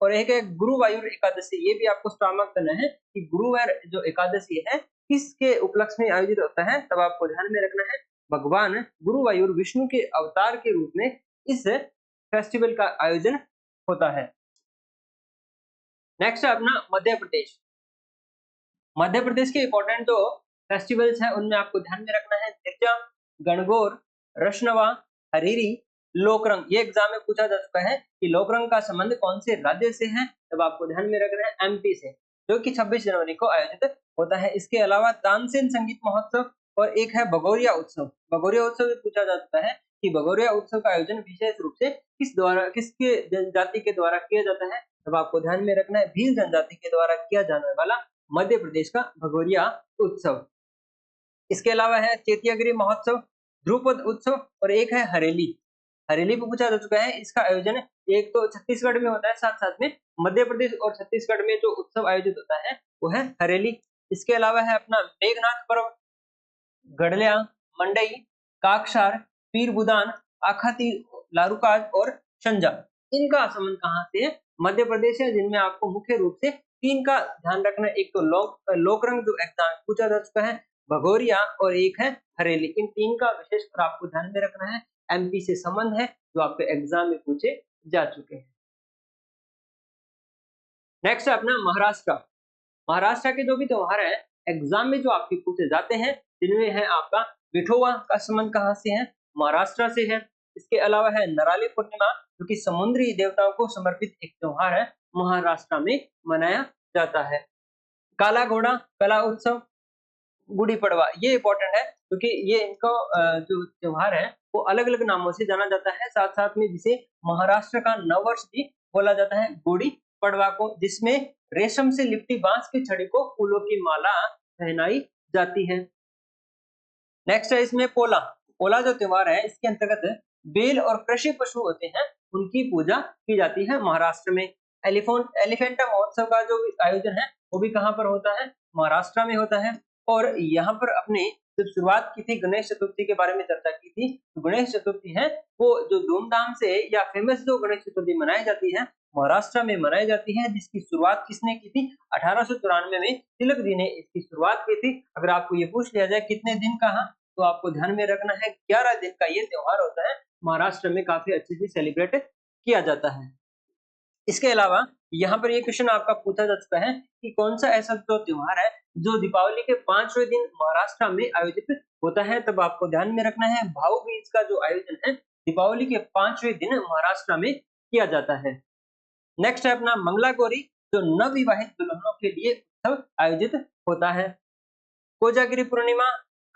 और एक है गुरुवायूर एकादशी। ये भी आपको स्टार मार्क करना है कि गुरुवार जो एकादशी है किसके उपलक्ष्य में आयोजित होता है, तब आपको ध्यान में रखना है भगवान गुरुवायूर विष्णु के अवतार के रूप में इस फेस्टिवल का आयोजन होता है। नेक्स्ट है अपना मध्य प्रदेश। मध्य प्रदेश के इंपॉर्टेंट जो फेस्टिवल्स हैं उनमें आपको ध्यान में रखना है गिरजा, गणगौर, रश्नवा, हरीरी, लोकरंग। ये एग्जाम में पूछा जा चुका है कि लोकरंग का संबंध कौन से राज्य से है, तब आपको ध्यान में रखना है एमपी से, जो कि 26 जनवरी को आयोजित होता है। इसके अलावा तानसेन संगीत महोत्सव और एक है भगोरिया उत्सव। भगोरिया उत्सव भी पूछा जा चुका है कि भगोरिया उत्सव का आयोजन विशेष रूप से किसके जनजाति के द्वारा किया जाता है, तब आपको ध्यान में रखना है भील जनजाति के द्वारा किया जाने वाला मध्य प्रदेश का भगोरिया उत्सव। इसके अलावा है चैत्यागिरी महोत्सव, ध्रुपद उत्सव और एक है हरेली। हरेली पे पूछा जा चुका है, इसका आयोजन एक तो छत्तीसगढ़ में होता है, साथ साथ में मध्य प्रदेश और छत्तीसगढ़ में जो उत्सव आयोजित होता है वो है हरेली। इसके अलावा है अपना मेघनाथ पर्व, गढ़लिया, मंडई, काकसार, पीर बुदान, आखाती, लारूकाज और शंजा। इनका संबंध कहाँ से है, मध्य प्रदेश है, जिनमें आपको मुख्य रूप से तीन का ध्यान रखना है। एक तो लोकरंग जो एग्जाम पूछा जा चुका है, भगोरिया और एक है हरेली। इन तीन का विशेषकर आपको ध्यान में रखना है, एमपी से संबंध है जो आपके एग्जाम में पूछे जा चुके हैं। नेक्स्ट है अपना महाराष्ट्र। महाराष्ट्र के जो भी त्योहार है एग्जाम में जो आपके पूछे जाते हैं, जिनमें है आपका विठोवा का संबंध कहाँ से है, महाराष्ट्र से है। इसके अलावा है नराली पूर्णिमा, जो कि समुद्री देवताओं को समर्पित एक त्योहार है, महाराष्ट्र में मनाया जाता है। काला घोड़ा कला उत्सव, गुड़ी पड़वा, ये इंपॉर्टेंट है क्योंकि ये इनको जो त्योहार है वो अलग अलग नामों से जाना जाता है, साथ साथ में जिसे महाराष्ट्र का नववर्ष भी बोला जाता है गुड़ी पड़वा को, जिसमें रेशम से लिपटी बांस की छड़ी को फूलों की माला पहनाई जाती है। नेक्स्ट है इसमें पोला। पोला जो त्योहार है इसके अंतर्गत बेल और कृषि पशु होते हैं उनकी पूजा की जाती है महाराष्ट्र में। एलिफेंटा महोत्सव का जो आयोजन है वो भी कहाँ पर होता है, महाराष्ट्र में होता है। और यहाँ पर अपने जब शुरुआत की थी गणेश चतुर्थी के बारे में चर्चा की थी, तो गणेश चतुर्थी है वो जो धूमधाम से या फेमस जो गणेश चतुर्थी मनाई जाती है महाराष्ट्र में मनाई जाती है, जिसकी शुरुआत किसने की थी, 1894 में तिलक जी ने इसकी शुरुआत की थी। अगर आपको ये पूछ लिया जाए कितने दिन का, तो आपको ध्यान में रखना है 11 दिन का ये त्योहार होता है, महाराष्ट्र में काफी अच्छे से सेलिब्रेट किया जाता है। इसके अलावा यहाँ पर ये क्वेश्चन आपका पूछा जा चुका है कि कौन सा ऐसा जो त्योहार है जो दीपावली के 5वें दिन महाराष्ट्र में आयोजित होता है, तब आपको ध्यान में रखना है भाऊ बीज का जो आयोजन है दीपावली के 5वें दिन महाराष्ट्र में किया जाता है। नेक्स्ट है अपना मंगला गौरी, जो नवविवाहित दुल्हनों के लिए उत्सव आयोजित होता है। कोजागिरी पूर्णिमा,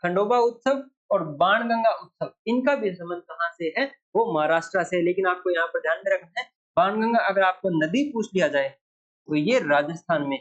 खंडोबा उत्सव और बाणगंगा उत्सव, इनका भी संबंध कहाँ से है, वो महाराष्ट्र से। लेकिन आपको यहाँ पर ध्यान में रखना है बाणगंगा अगर आपको नदी पूछ लिया जाए तो ये राजस्थान में,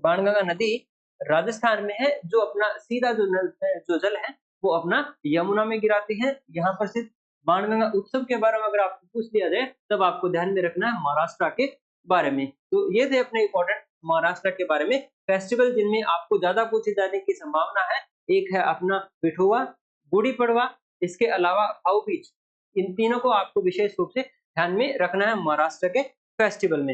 बाणगंगा नदी राजस्थान में है, जो अपना सीधा जो नल है, जो जल है वो अपना यमुना में गिराती है। यहाँ पर सिर्फ बाणगंगा उत्सव के बारे में अगर आपको पूछ लिया जाए तब आपको ध्यान में रखना है महाराष्ट्र के बारे में। तो ये थे अपने इंपॉर्टेंट महाराष्ट्र के बारे में फेस्टिवल जिनमें आपको ज्यादा पूछे जाने की संभावना है। एक है अपना विठोवा, गुड़ी पड़वा, इसके अलावा भाऊ बीज। इन तीनों को आपको विशेष रूप से ध्यान में रखना है महाराष्ट्र के फेस्टिवल में।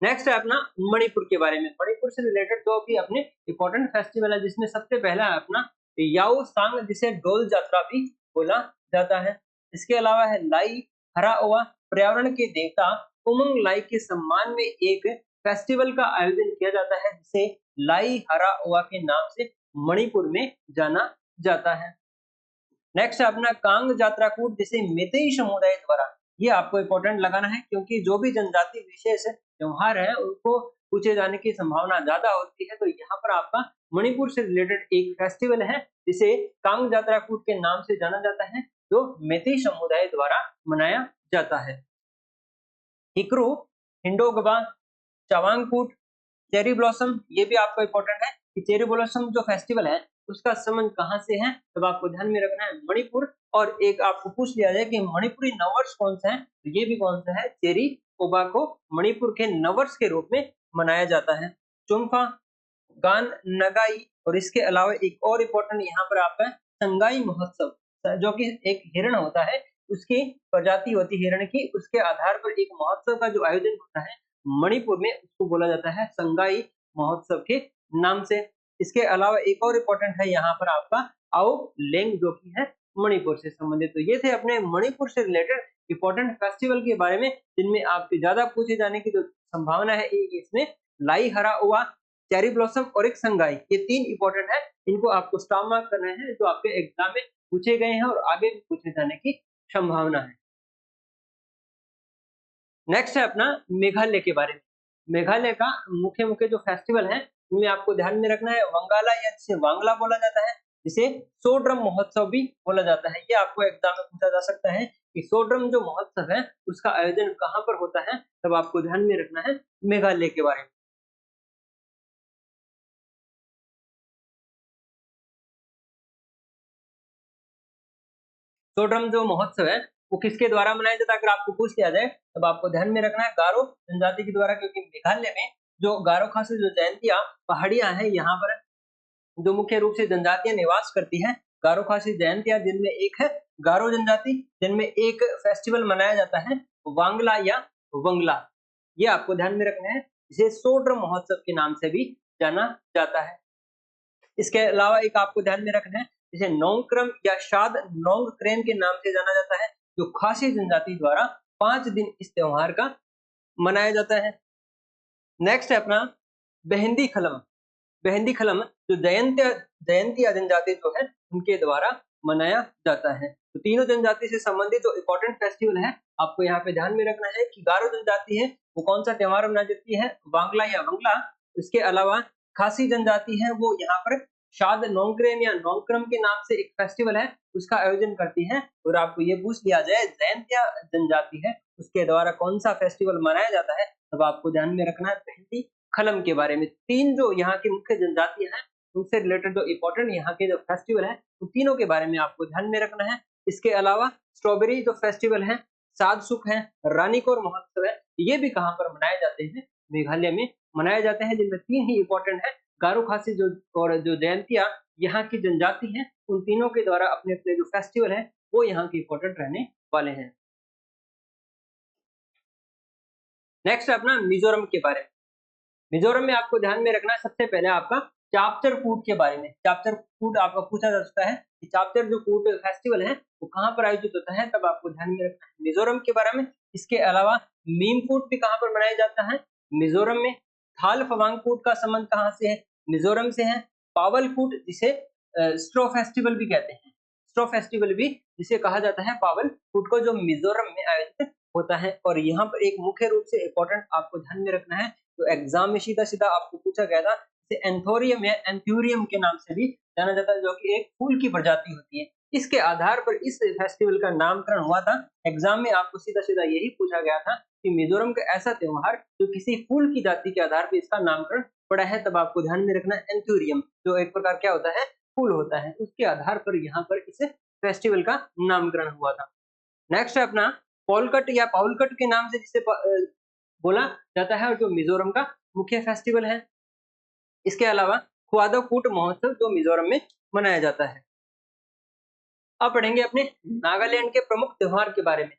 नेक्स्ट है अपना मणिपुर के बारे में। मणिपुर से रिलेटेड जो भी अपने इंपॉर्टेंट फेस्टिवल है, जिसमें सबसे पहला है अपना याओ सांग, जिसे डोल यात्रा भी बोला जाता है। इसके अलावा है लाई हराओवा, पर्यावरण के देवता उमंग लाई के सम्मान में एक फेस्टिवल का आयोजन किया जाता है, जिसे लाई हराओवा के नाम से मणिपुर में जाना जाता है। नेक्स्ट है अपना कांग जात्रा कूट, जिसे मेतेई समुदाय द्वारा, ये आपको इंपॉर्टेंट लगाना है क्योंकि जो भी जनजाति विशेष त्योहार है उनको पूछे जाने की संभावना ज्यादा होती है। तो यहाँ पर आपका मणिपुर से रिलेटेड एक फेस्टिवल है जिसे कांग जात्रा कूट के नाम से जाना जाता है, जो मेतेई समुदाय द्वारा मनाया जाता है। हिकरू, हिंडोगबा, चवांगकूट, चेरी ब्लॉसम, ये भी आपको इंपॉर्टेंट है कि चेरी ब्लॉसम जो फेस्टिवल है उसका संबंध कहाँ से है, तब आपको ध्यान में रखना है मणिपुर। और एक आपको पूछ लिया जाए कि मणिपुरी नववर्ष कौन सा है, तो ये भी कौन सा है, चेरी ओबा को मणिपुर के नववर्ष के रूप में मनाया जाता है। चुम्फा, गान नगाई और इसके अलावा एक और इम्पोर्टेंट यहाँ पर आपका संगाई महोत्सव, जो कि एक हिरण होता है, उसकी प्रजाति होती है हिरण की, उसके आधार पर एक महोत्सव का जो आयोजन होता है मणिपुर में, उसको बोला जाता है संगाई महोत्सव के नाम से। इसके अलावा एक और इम्पोर्टेंट है यहाँ पर आपका आओ लेंग, जो कि है मणिपुर से संबंधित। तो ये थे अपने मणिपुर से रिलेटेड इंपॉर्टेंट फेस्टिवल के बारे में, जिनमें आपके ज्यादा पूछे जाने की जो संभावना है इसमें लाई हराओवा, चेरी ब्लॉसम और एक संगाई, ये 3 इंपॉर्टेंट है। इनको आपको स्टार मार्क करना है, जो आपके एग्जाम में पूछे गए हैं और आगे भी पूछे जाने की संभावना है। नेक्स्ट है अपना मेघालय के बारे में। मेघालय का मुख्य मुख्य जो फेस्टिवल है उनमें आपको ध्यान में रखना है वंगाला, या जिसे वांगला बोला जाता है, जिसे सोड्रम महोत्सव भी बोला जाता है। ये आपको एग्जाम में पूछा जा सकता है कि सोड्रम जो महोत्सव है उसका आयोजन कहाँ पर होता है, तब आपको ध्यान में रखना है मेघालय के बारे में। सोड्रम जो महोत्सव है वो किसके द्वारा मनाया जाता है, अगर आपको पूछ लिया जाए तब आपको ध्यान में रखना है गारो जनजाति के द्वारा, क्योंकि मेघालय में जो गारो खासी जो जयंतियां पहाड़ियां हैं, यहाँ पर जो मुख्य रूप से जनजातियां निवास करती हैं गारो खासी जयंतियां, जिनमें एक है गारो जनजाति, जिनमें एक फेस्टिवल मनाया जाता है वांगला या वंगला। ये आपको ध्यान में रखना है, इसे सोड्रम महोत्सव के नाम से भी जाना जाता है। इसके अलावा एक आपको ध्यान में रखना है जिसे नोंगक्रम या शाद नोंगक्रेन के नाम से जाना जाता है, जो खासी जनजाति द्वारा 5 दिन इस त्योहार का मनाया जाता है। नेक्स्ट है अपना बेहंदी खलम। बेहंदी खलम जो जयंतिया जनजाति जो है उनके द्वारा मनाया जाता है। तो तीनों जनजाति से संबंधित जो इम्पोर्टेंट फेस्टिवल है आपको यहाँ पे ध्यान में रखना है कि गारो जनजाति है वो कौन सा त्योहार मनाई जाती है, वांगला या वंगला। इसके अलावा खासी जनजाति है वो यहाँ पर शाद नोंगक्रेन या नोंगक्रम के नाम से एक फेस्टिवल है उसका आयोजन करती है। और आपको ये पूछ लिया जाए जयंतिया जनजाति है उसके द्वारा कौन सा फेस्टिवल मनाया जाता है, तब आपको ध्यान में रखना है बेहंदी खलम के बारे में। 3 जो यहाँ की मुख्य जनजातियां हैं उनसे रिलेटेड जो इम्पोर्टेंट यहाँ के जो फेस्टिवल है उन तीनों के बारे में आपको ध्यान में रखना है। इसके अलावा स्ट्रॉबेरी जो फेस्टिवल है, सादसुख है, रानीकोर महोत्सव है, ये भी कहाँ पर मनाए जाते हैं, मेघालय में मनाए जाते हैं, जिनमें 3 ही इम्पोर्टेंट है गारो खासी जो और जो जयंतियां यहाँ की जनजाति है उन तीनों के द्वारा अपने अपने जो फेस्टिवल है वो यहाँ के इम्पोर्टेंट रहने वाले हैं। नेक्स्ट अपना मिजोरम के बारे में। मिजोरम में आपको ध्यान में रखना है सबसे पहले आपका चापचर कूट के बारे में। चापचर कूट आपका पूछा जा सकता है कि चापचर जो कूट फेस्टिवल है वो कहाँ पर आयोजित होता है, तब आपको ध्यान में रखना है मिजोरम के बारे में। इसके अलावा मीम कूट भी कहाँ पर मनाया जाता है, मिजोरम में। थाल फवांग कूट का संबंध कहाँ से है, मिजोरम से है। पावल कूट जिसे स्ट्रो फेस्टिवल भी कहते हैं, स्ट्रो फेस्टिवल भी जिसे कहा जाता है पावल कूट को, जो मिजोरम में आयोजित होता है। और यहाँ पर एक मुख्य रूप से इंपॉर्टेंट आपको ध्यान में रखना है, तो एग्जाम में सीधा सीधा आपको पूछा गया था, इसे एंथोरियम या एंथ्यूरियम के नाम से भी जाना जाता है, जो कि एक फूल की प्रजाति होती है। इसके आधार पर इस फेस्टिवल का नामकरण हुआ था। एग्जाम में आपको सीधा सीधा यही पूछा गया था कि मिजोरम का ऐसा त्योहार जो किसी फूल की जाति के आधार पर इसका नामकरण पड़ा है, तब आपको ध्यान में रखना है एंथ्यूरियम, जो एक प्रकार क्या होता है, फूल होता है, उसके आधार पर यहाँ पर इस फेस्टिवल का नामकरण हुआ था। नेक्स्ट है अपना पोलकट या पाउलकट के नाम से जिसे बोला जाता है और जो मिजोरम का मुख्य फेस्टिवल है। इसके अलावा ख्वादो कूट महोत्सव जो मिजोरम में मनाया जाता है। अब पढ़ेंगे अपने नागालैंड के प्रमुख त्योहार के बारे में।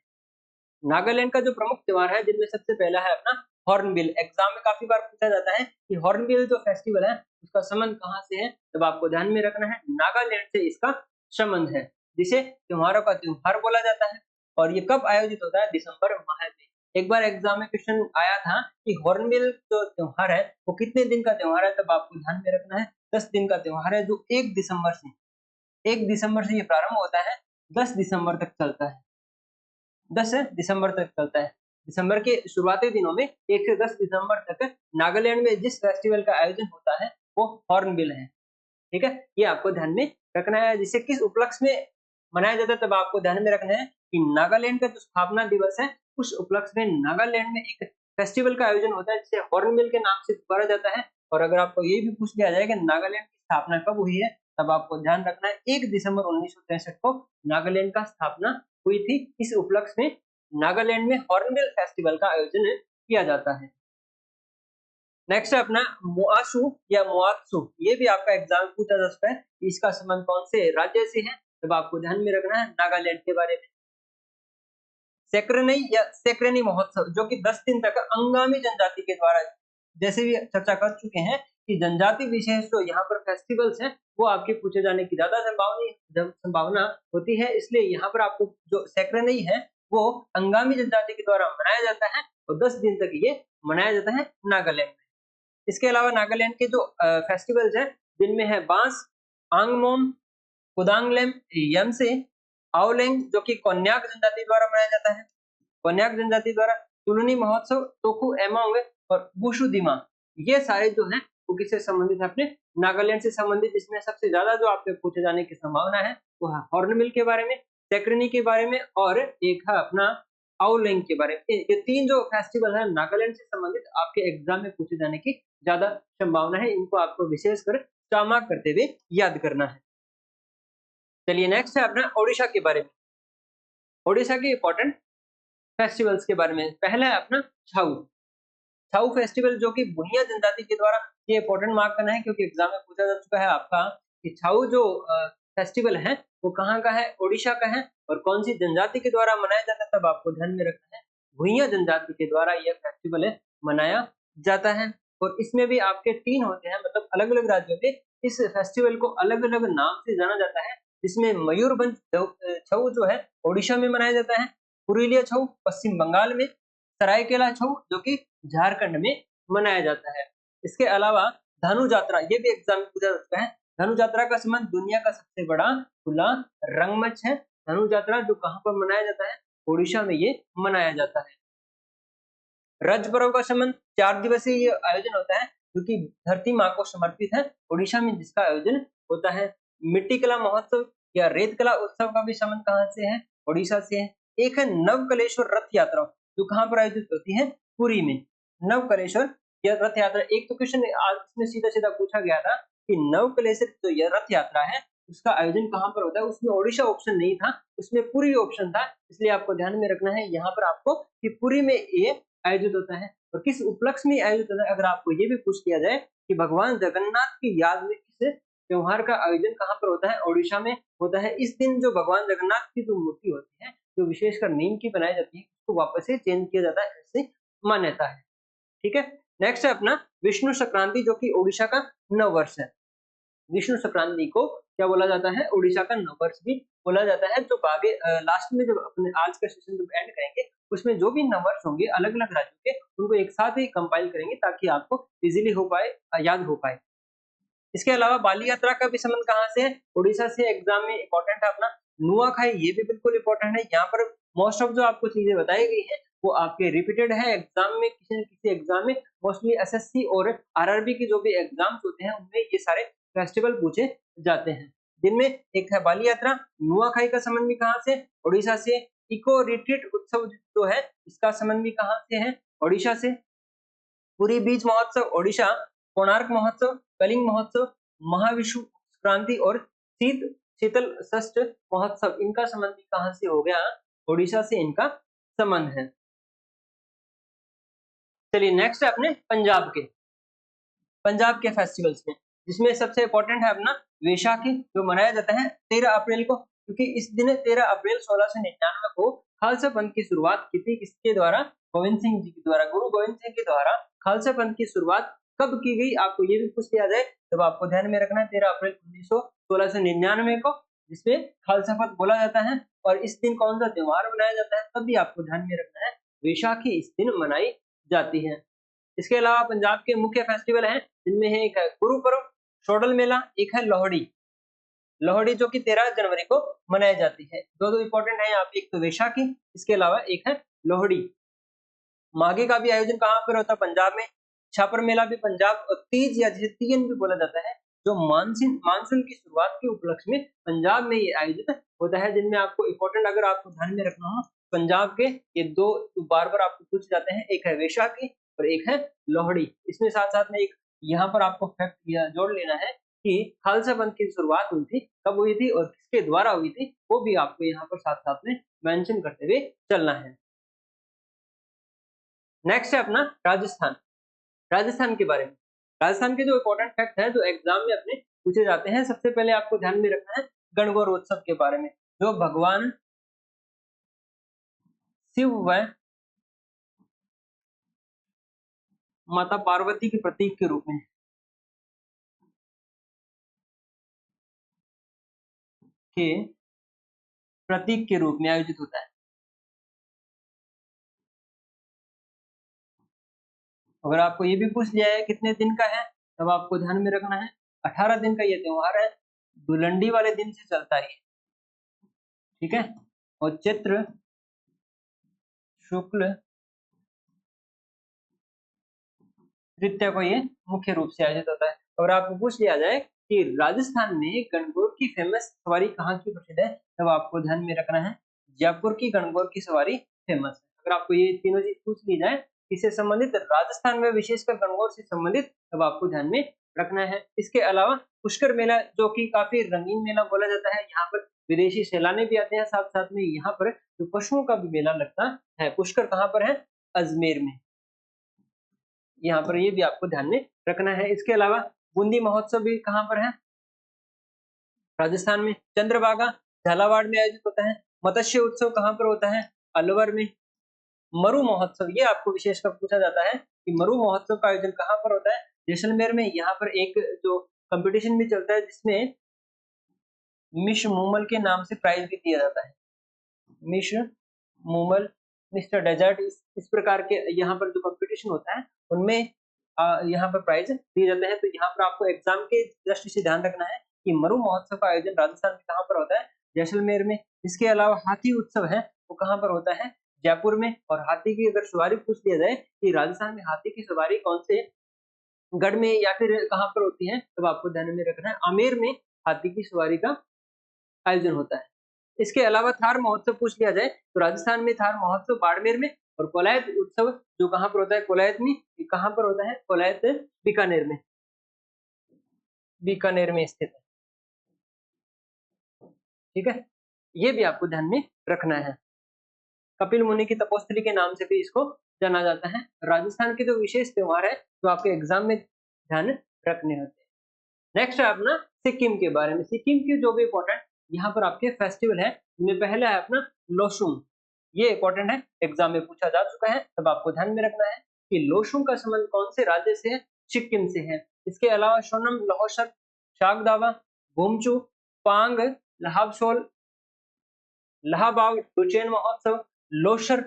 नागालैंड का जो प्रमुख त्योहार है जिनमें सबसे पहला है अपना हॉर्नबिल। एग्जाम में काफी बार पूछा जाता है कि हॉर्नबिल जो फेस्टिवल है उसका संबंध कहाँ से है, तब आपको ध्यान में रखना है नागालैंड से इसका संबंध है, जिसे त्योहारों का त्योहार बोला जाता है। और ये कब आयोजित होता है, दिसंबर माह में। एक बार एग्जाम में क्वेश्चन आया था कि हॉर्नबिल जो त्योहार है वो कितने दिन का त्योहार है, तब आपको ध्यान में रखना है 10 दिन का त्योहार है, जो 1 दिसंबर से ये प्रारंभ होता है, 10 दिसंबर तक चलता है। 10 दिसंबर तक चलता है। दिसंबर के शुरुआती दिनों में 1 से 10 दिसंबर तक नागालैंड में जिस फेस्टिवल का आयोजन होता है वो हॉर्नबिल है। ठीक है, ये आपको ध्यान में रखना है। जिसे किस उपलक्ष्य में मनाया जाता है, तब आपको ध्यान में रखना है कि नागालैंड का जो स्थापना दिवस है उस उपलक्ष्य में नागालैंड में एक फेस्टिवल का आयोजन होता है जिसे हॉर्नबिल के नाम से पुकारा जाता है। और अगर आपको ये भी पूछ लिया जाए कि नागालैंड की स्थापना कब हुई है, तब आपको ध्यान रखना है 1 दिसंबर 1963 को नागालैंड का स्थापना हुई थी। इस उपलक्ष्य में नागालैंड में हॉर्नबिल फेस्टिवल का आयोजन किया जाता है। नेक्स्ट है अपना मोआशु या मोआत्सु। ये भी आपका एग्जाम पूछा जा सकता है, इसका संबंध कौन से राज्य से है, तब आपको ध्यान में रखना है नागालैंड के बारे में। सेक्रेनई या सेक्रेनी महोत्सव जो कि 10 दिन तक अंगामी जनजाति के द्वारा, जैसे भी चर्चा कर चुके हैं कि जनजाति विशेष जो यहाँ पर फेस्टिवल्स हैं वो आपके पूछे जाने की ज्यादा संभावना होती है, इसलिए यहाँ पर आपको जो सेक्रेनई है वो अंगामी जनजाति के द्वारा मनाया जाता है और 10 दिन तक ये मनाया जाता है नागालैंड में। इसके अलावा नागालैंड के जो फेस्टिवल्स हैं जिनमें है बांस, आंगमोम, कुदांगलेम, यमसे, आओलेंग जो कि कोन्याक जनजाति द्वारा मनाया जाता है, कोन्याक जनजाति द्वारा तुलनी महोत्सव, तोकु एमोंग और वुशु दिमा, ये सारे जो हैं वो किससे संबंधित है? अपने नागालैंड से संबंधित। इसमें सबसे ज्यादा जो आपके पूछे जाने की संभावना है वो है हॉर्नबिल के बारे में, सेक्रेनी के बारे में और एक है अपना आओलेंग के बारे में। ये तीन जो फेस्टिवल है नागालैंड से संबंधित आपके एग्जाम में पूछे जाने की ज्यादा संभावना है, इनको आपको विशेषकर स्टार करते हुए याद करना है। चलिए नेक्स्ट है अपना ओडिशा के बारे में। ओडिशा के इंपॉर्टेंट फेस्टिवल्स के बारे में पहला है अपना छाऊ। छाऊ फेस्टिवल जो कि भुइयां जनजाति के द्वारा, ये इंपॉर्टेंट मार्क करना है क्योंकि एग्जाम में पूछा जा चुका है आपका कि छाऊ जो फेस्टिवल है वो कहाँ का है, ओडिशा का है और कौन सी जनजाति के द्वारा मनाया जाता है, तब आपको ध्यान में रखना है भुइयां जनजाति के द्वारा यह फेस्टिवल है मनाया जाता है। और इसमें भी आपके 3 होते हैं, मतलब अलग अलग राज्यों में इस फेस्टिवल को अलग अलग नाम से जाना जाता है, जिसमें मयूरभंज छऊ जो है ओडिशा में मनाया जाता है, पुरुलिया छऊ पश्चिम बंगाल में, सरायकेला छऊ जो कि झारखंड में मनाया जाता है। इसके अलावा धनु यात्रा, ये भी एग्जाम में पूछा जाता है। धनु यात्रा का संबंध दुनिया का सबसे बड़ा खुला रंगमंच है। धनु यात्रा जो कहाँ पर मनाया जाता है, ओडिशा में ये मनाया जाता है। रज पर्व का संबंध 4 दिवसीय ये आयोजन होता है जो कि धरती माँ को समर्पित है, ओडिशा में जिसका आयोजन होता है। मिट्टी कला महोत्सव या रेत कला उत्सव का भी संबंध कहाँ से है, ओडिशा से है। एक है नवकलेश्वर रथ यात्रा जो कहाँ पर आयोजित होती है, पुरी में। नवकलेश्वर या रथ यात्रा, एक तो क्वेश्चन इसमें सीधा सीधा पूछा गया था कि नवकलेश्वर जो यह रथ यात्रा है उसका आयोजन कहाँ पर होता है, उसमें ओडिशा ऑप्शन नहीं था, उसमें पुरी ऑप्शन था, इसलिए आपको ध्यान में रखना है यहाँ पर आपको कि पुरी में ये आयोजित होता है और किस उपलक्ष्य में आयोजित होता है। अगर आपको ये भी पूछ लिया जाए कि भगवान जगन्नाथ की याद में किस त्योहार का आयोजन कहाँ पर होता है, ओडिशा में होता है। इस दिन जो भगवान जगन्नाथ की जो मूर्ति होती है जो विशेषकर नीम की बनाई जाती है उसको वापस से चेंज किया जाता है, ऐसी मान्यता है। ठीक है, नेक्स्ट है अपना विष्णु संक्रांति जो कि ओडिशा का नववर्ष है। विष्णु संक्रांति को क्या बोला जाता है, ओडिशा का नववर्ष भी बोला जाता है। जो आगे लास्ट में जब अपने आज का सेशन जब एंड करेंगे उसमें जो भी नववर्ष होंगे अलग अलग राज्यों के उनको एक साथ ही कंपाइल करेंगे ताकि आपको इजीली हो पाए, याद हो पाए। इसके अलावा बाली यात्रा का भी संबंध कहाँ से है, ओडिशा से। एग्जाम में इंपॉर्टेंट है अपना नुआखाई, ये भी बिल्कुल इंपॉर्टेंट है। यहाँ पर मोस्ट ऑफ जो आपको चीजें बताई गई है वो आपके रिपीटेड है एग्जाम में, किसी न किसी एग्जाम में, मोस्टली एसएससी और आरआरबी की जो भी एग्जाम्स होते हैं उनमें ये सारे फेस्टिवल पूछे जाते हैं। जिनमें एक है बाली यात्रा, नुआखाई का संबंध भी कहाँ से, ओडिशा से। इको रिट्रीट उत्सव जो है इसका संबंध भी कहाँ से है, ओडिशा से। पुरी बीच महोत्सव ओडिशा, कोणार्क महोत्सव, कलिंग महोत्सव, महाविषु क्रांति और शीतल षष्ठ महोत्सव, इनका संबंध भी कहाँ से हो गया, ओडिशा से इनका संबंध है। चलिए नेक्स्ट है अपने पंजाब के फेस्टिवल्स में, जिसमें सबसे इंपॉर्टेंट है अपना वैशाखी जो मनाया जाता है 13 अप्रैल को, क्योंकि इस दिन 13 अप्रैल 1699 को खालसा पंथ की शुरुआत की थी। किसके द्वारा, गोविंद सिंह जी के द्वारा, गुरु गोविंद सिंह के द्वारा खालसा पंथ की शुरुआत कब की गई, आपको ये भी पूछ लिया जाए तब आपको ध्यान में रखना है 13 अप्रैल 1699 को, जिसमें खालसा पंथ बोला जाता है। और इस दिन कौन सा त्योहार मनाया जाता है तब भी आपको ध्यान में रखना है, वैशाखी इस दिन मनाई जाती है। इसके अलावा पंजाब के मुख्य फेस्टिवल हैं जिनमें है एक है गुरु पर्व, शोडल मेला, एक है लोहड़ी। लोहड़ी जो कि 13 जनवरी को मनाई जाती है। दो इंपॉर्टेंट है यहाँ पे, एक तो वैशाखी, इसके अलावा एक है लोहड़ी। माघी का भी आयोजन कहाँ पर होता है, पंजाब में। छापर मेला भी पंजाब, और तीज या जिसे तीयन भी बोला जाता है जो मानसून की शुरुआत के उपलक्ष्य में पंजाब में ये आयोजित होता है। जिनमें आपको इंपॉर्टेंट अगर आपको ध्यान में रखना हो, पंजाब के ये दो बार बार आपको पूछ जाते हैं, एक है वैशाखी और एक है लोहड़ी। इसमें साथ साथ में एक यहाँ पर आपको फैक्ट जोड़ लेना है कि खालसा पंथ की शुरुआत हुई थी, कब हुई थी और किसके द्वारा हुई थी, वो भी आपको यहाँ पर साथ साथ में मेंशन करते हुए चलना है। नेक्स्ट है अपना राजस्थान के बारे में। राजस्थान के जो इंपॉर्टेंट फैक्ट है जो एग्जाम में अपने पूछे जाते हैं, सबसे पहले आपको ध्यान में रखना है गणगौर उत्सव के बारे में, जो भगवान शिव व माता पार्वती के प्रतीक के रूप में आयोजित होता है। अगर आपको ये भी पूछ लिया है कितने दिन का है, तब आपको ध्यान में रखना है 18 दिन का ये त्योहार है, धुलंडी वाले दिन से चलता है, ठीक है। और चैत्र शुक्ल तृतीया को ये मुख्य रूप से आयोजित होता है। अगर आपको पूछ लिया जाए कि राजस्थान में गणगौर की फेमस सवारी कहाँ की प्रसिद्ध है, तब आपको ध्यान में रखना है जयपुर की गणगौर की सवारी फेमस है। अगर आपको ये तीनों चीज पूछ ली जाए इससे संबंधित, राजस्थान में विशेषकर गणगौर से संबंधित, तब आपको ध्यान में रखना है। इसके अलावा पुष्कर मेला, जो कि काफी रंगीन मेला बोला जाता है, यहाँ पर विदेशी सैलानी भी आते हैं, साथ साथ में यहाँ पर जो पशुओं का भी मेला लगता है। पुष्कर कहाँ पर है? अजमेर में। यहाँ पर ये भी आपको ध्यान में रखना है। इसके अलावा बूंदी महोत्सव भी कहाँ पर है? राजस्थान में। चंद्रभागा झालावाड़ में आयोजित होता है। मत्स्य उत्सव कहाँ पर होता है? अलवर में। मरु महोत्सव, ये आपको विशेषकर पूछा जाता है कि मरु महोत्सव का आयोजन कहाँ पर होता है? जैसलमेर में। यहाँ पर एक जो कंपटीशन भी चलता है जिसमें मिस मूमल के नाम से प्राइज भी दिया जाता है। मिस मूमल, मिस्टर डेजर्ट, इस प्रकार के यहाँ पर जो कंपटीशन होता है उनमें यहाँ पर प्राइज दिए जाते हैं। तो यहाँ पर आपको एग्जाम के दृष्टि से ध्यान रखना है कि मरु महोत्सव का आयोजन राजस्थान में कहाँ पर होता है? जैसलमेर में। इसके अलावा हाथी उत्सव है, वो कहाँ पर होता है? जयपुर में। और हाथी की अगर सवारी पूछ लिया जाए कि राजस्थान में हाथी की सवारी कौन से गढ़ में या फिर कहाँ पर होती है, तब आपको ध्यान में रखना है आमेर में हाथी की सवारी का आयोजन होता है। इसके अलावा थार महोत्सव पूछ लिया जाए तो राजस्थान में थार महोत्सव बाड़मेर में, और कोलायत उत्सव जो कहाँ पर होता है? कोलायत में। ये कहाँ पर होता है? कोलायत बीकानेर में, बीकानेर में स्थित है, ठीक है। ये भी आपको ध्यान में रखना है। कपिल मुनि की तपोस्थली के नाम से भी इसको जाना जाता है। राजस्थान के जो विशेष त्योहार है जो आपके एग्जाम में ध्यान रखने होते हैं। नेक्स्ट है अपना सिक्किम के बारे में। सिक्किम की जो भी इंपॉर्टेंट यहाँ पर आपके फेस्टिवल है, इनमें पहला है अपना लोशुम। ये इंपॉर्टेंट है, एग्जाम में पूछा जा चुका है, तब आपको ध्यान में रखना है कि लोशुम का संबंध कौन से राज्य से है? सिक्किम से है। इसके अलावा सोनम, लहोसर, शागदावा, भूमचू, पांग, लहाबसोल, लहाबाग, डुचेन महोत्सव, लोशर,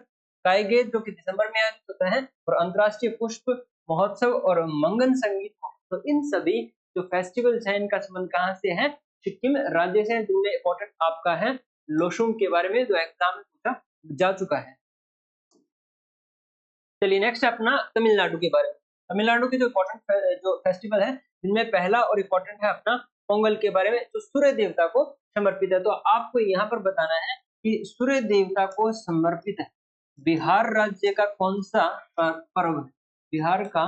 कायगे जो कि दिसंबर में आयोजित होता है, और अंतरराष्ट्रीय पुष्प महोत्सव और मंगन संगीत महोत्सव, इन सभी जो फेस्टिवल्स हैं इनका संबंध कहाँ से है? सिक्किम राज्य से। जिनमें इंपॉर्टेंट आपका है लोशुम के बारे में, जो एग्जाम में पूछा जा चुका है। चलिए नेक्स्ट अपना तमिलनाडु के बारे में। तमिलनाडु के जो इंपॉर्टेंट जो फेस्टिवल है, जिनमें पहला और इंपॉर्टेंट है अपना पोंगल के बारे में, जो सूर्य देवता को समर्पित है। तो आपको यहाँ पर बताना है कि सूर्य देवता को समर्पित है बिहार राज्य का कौन सा पर्व है? बिहार का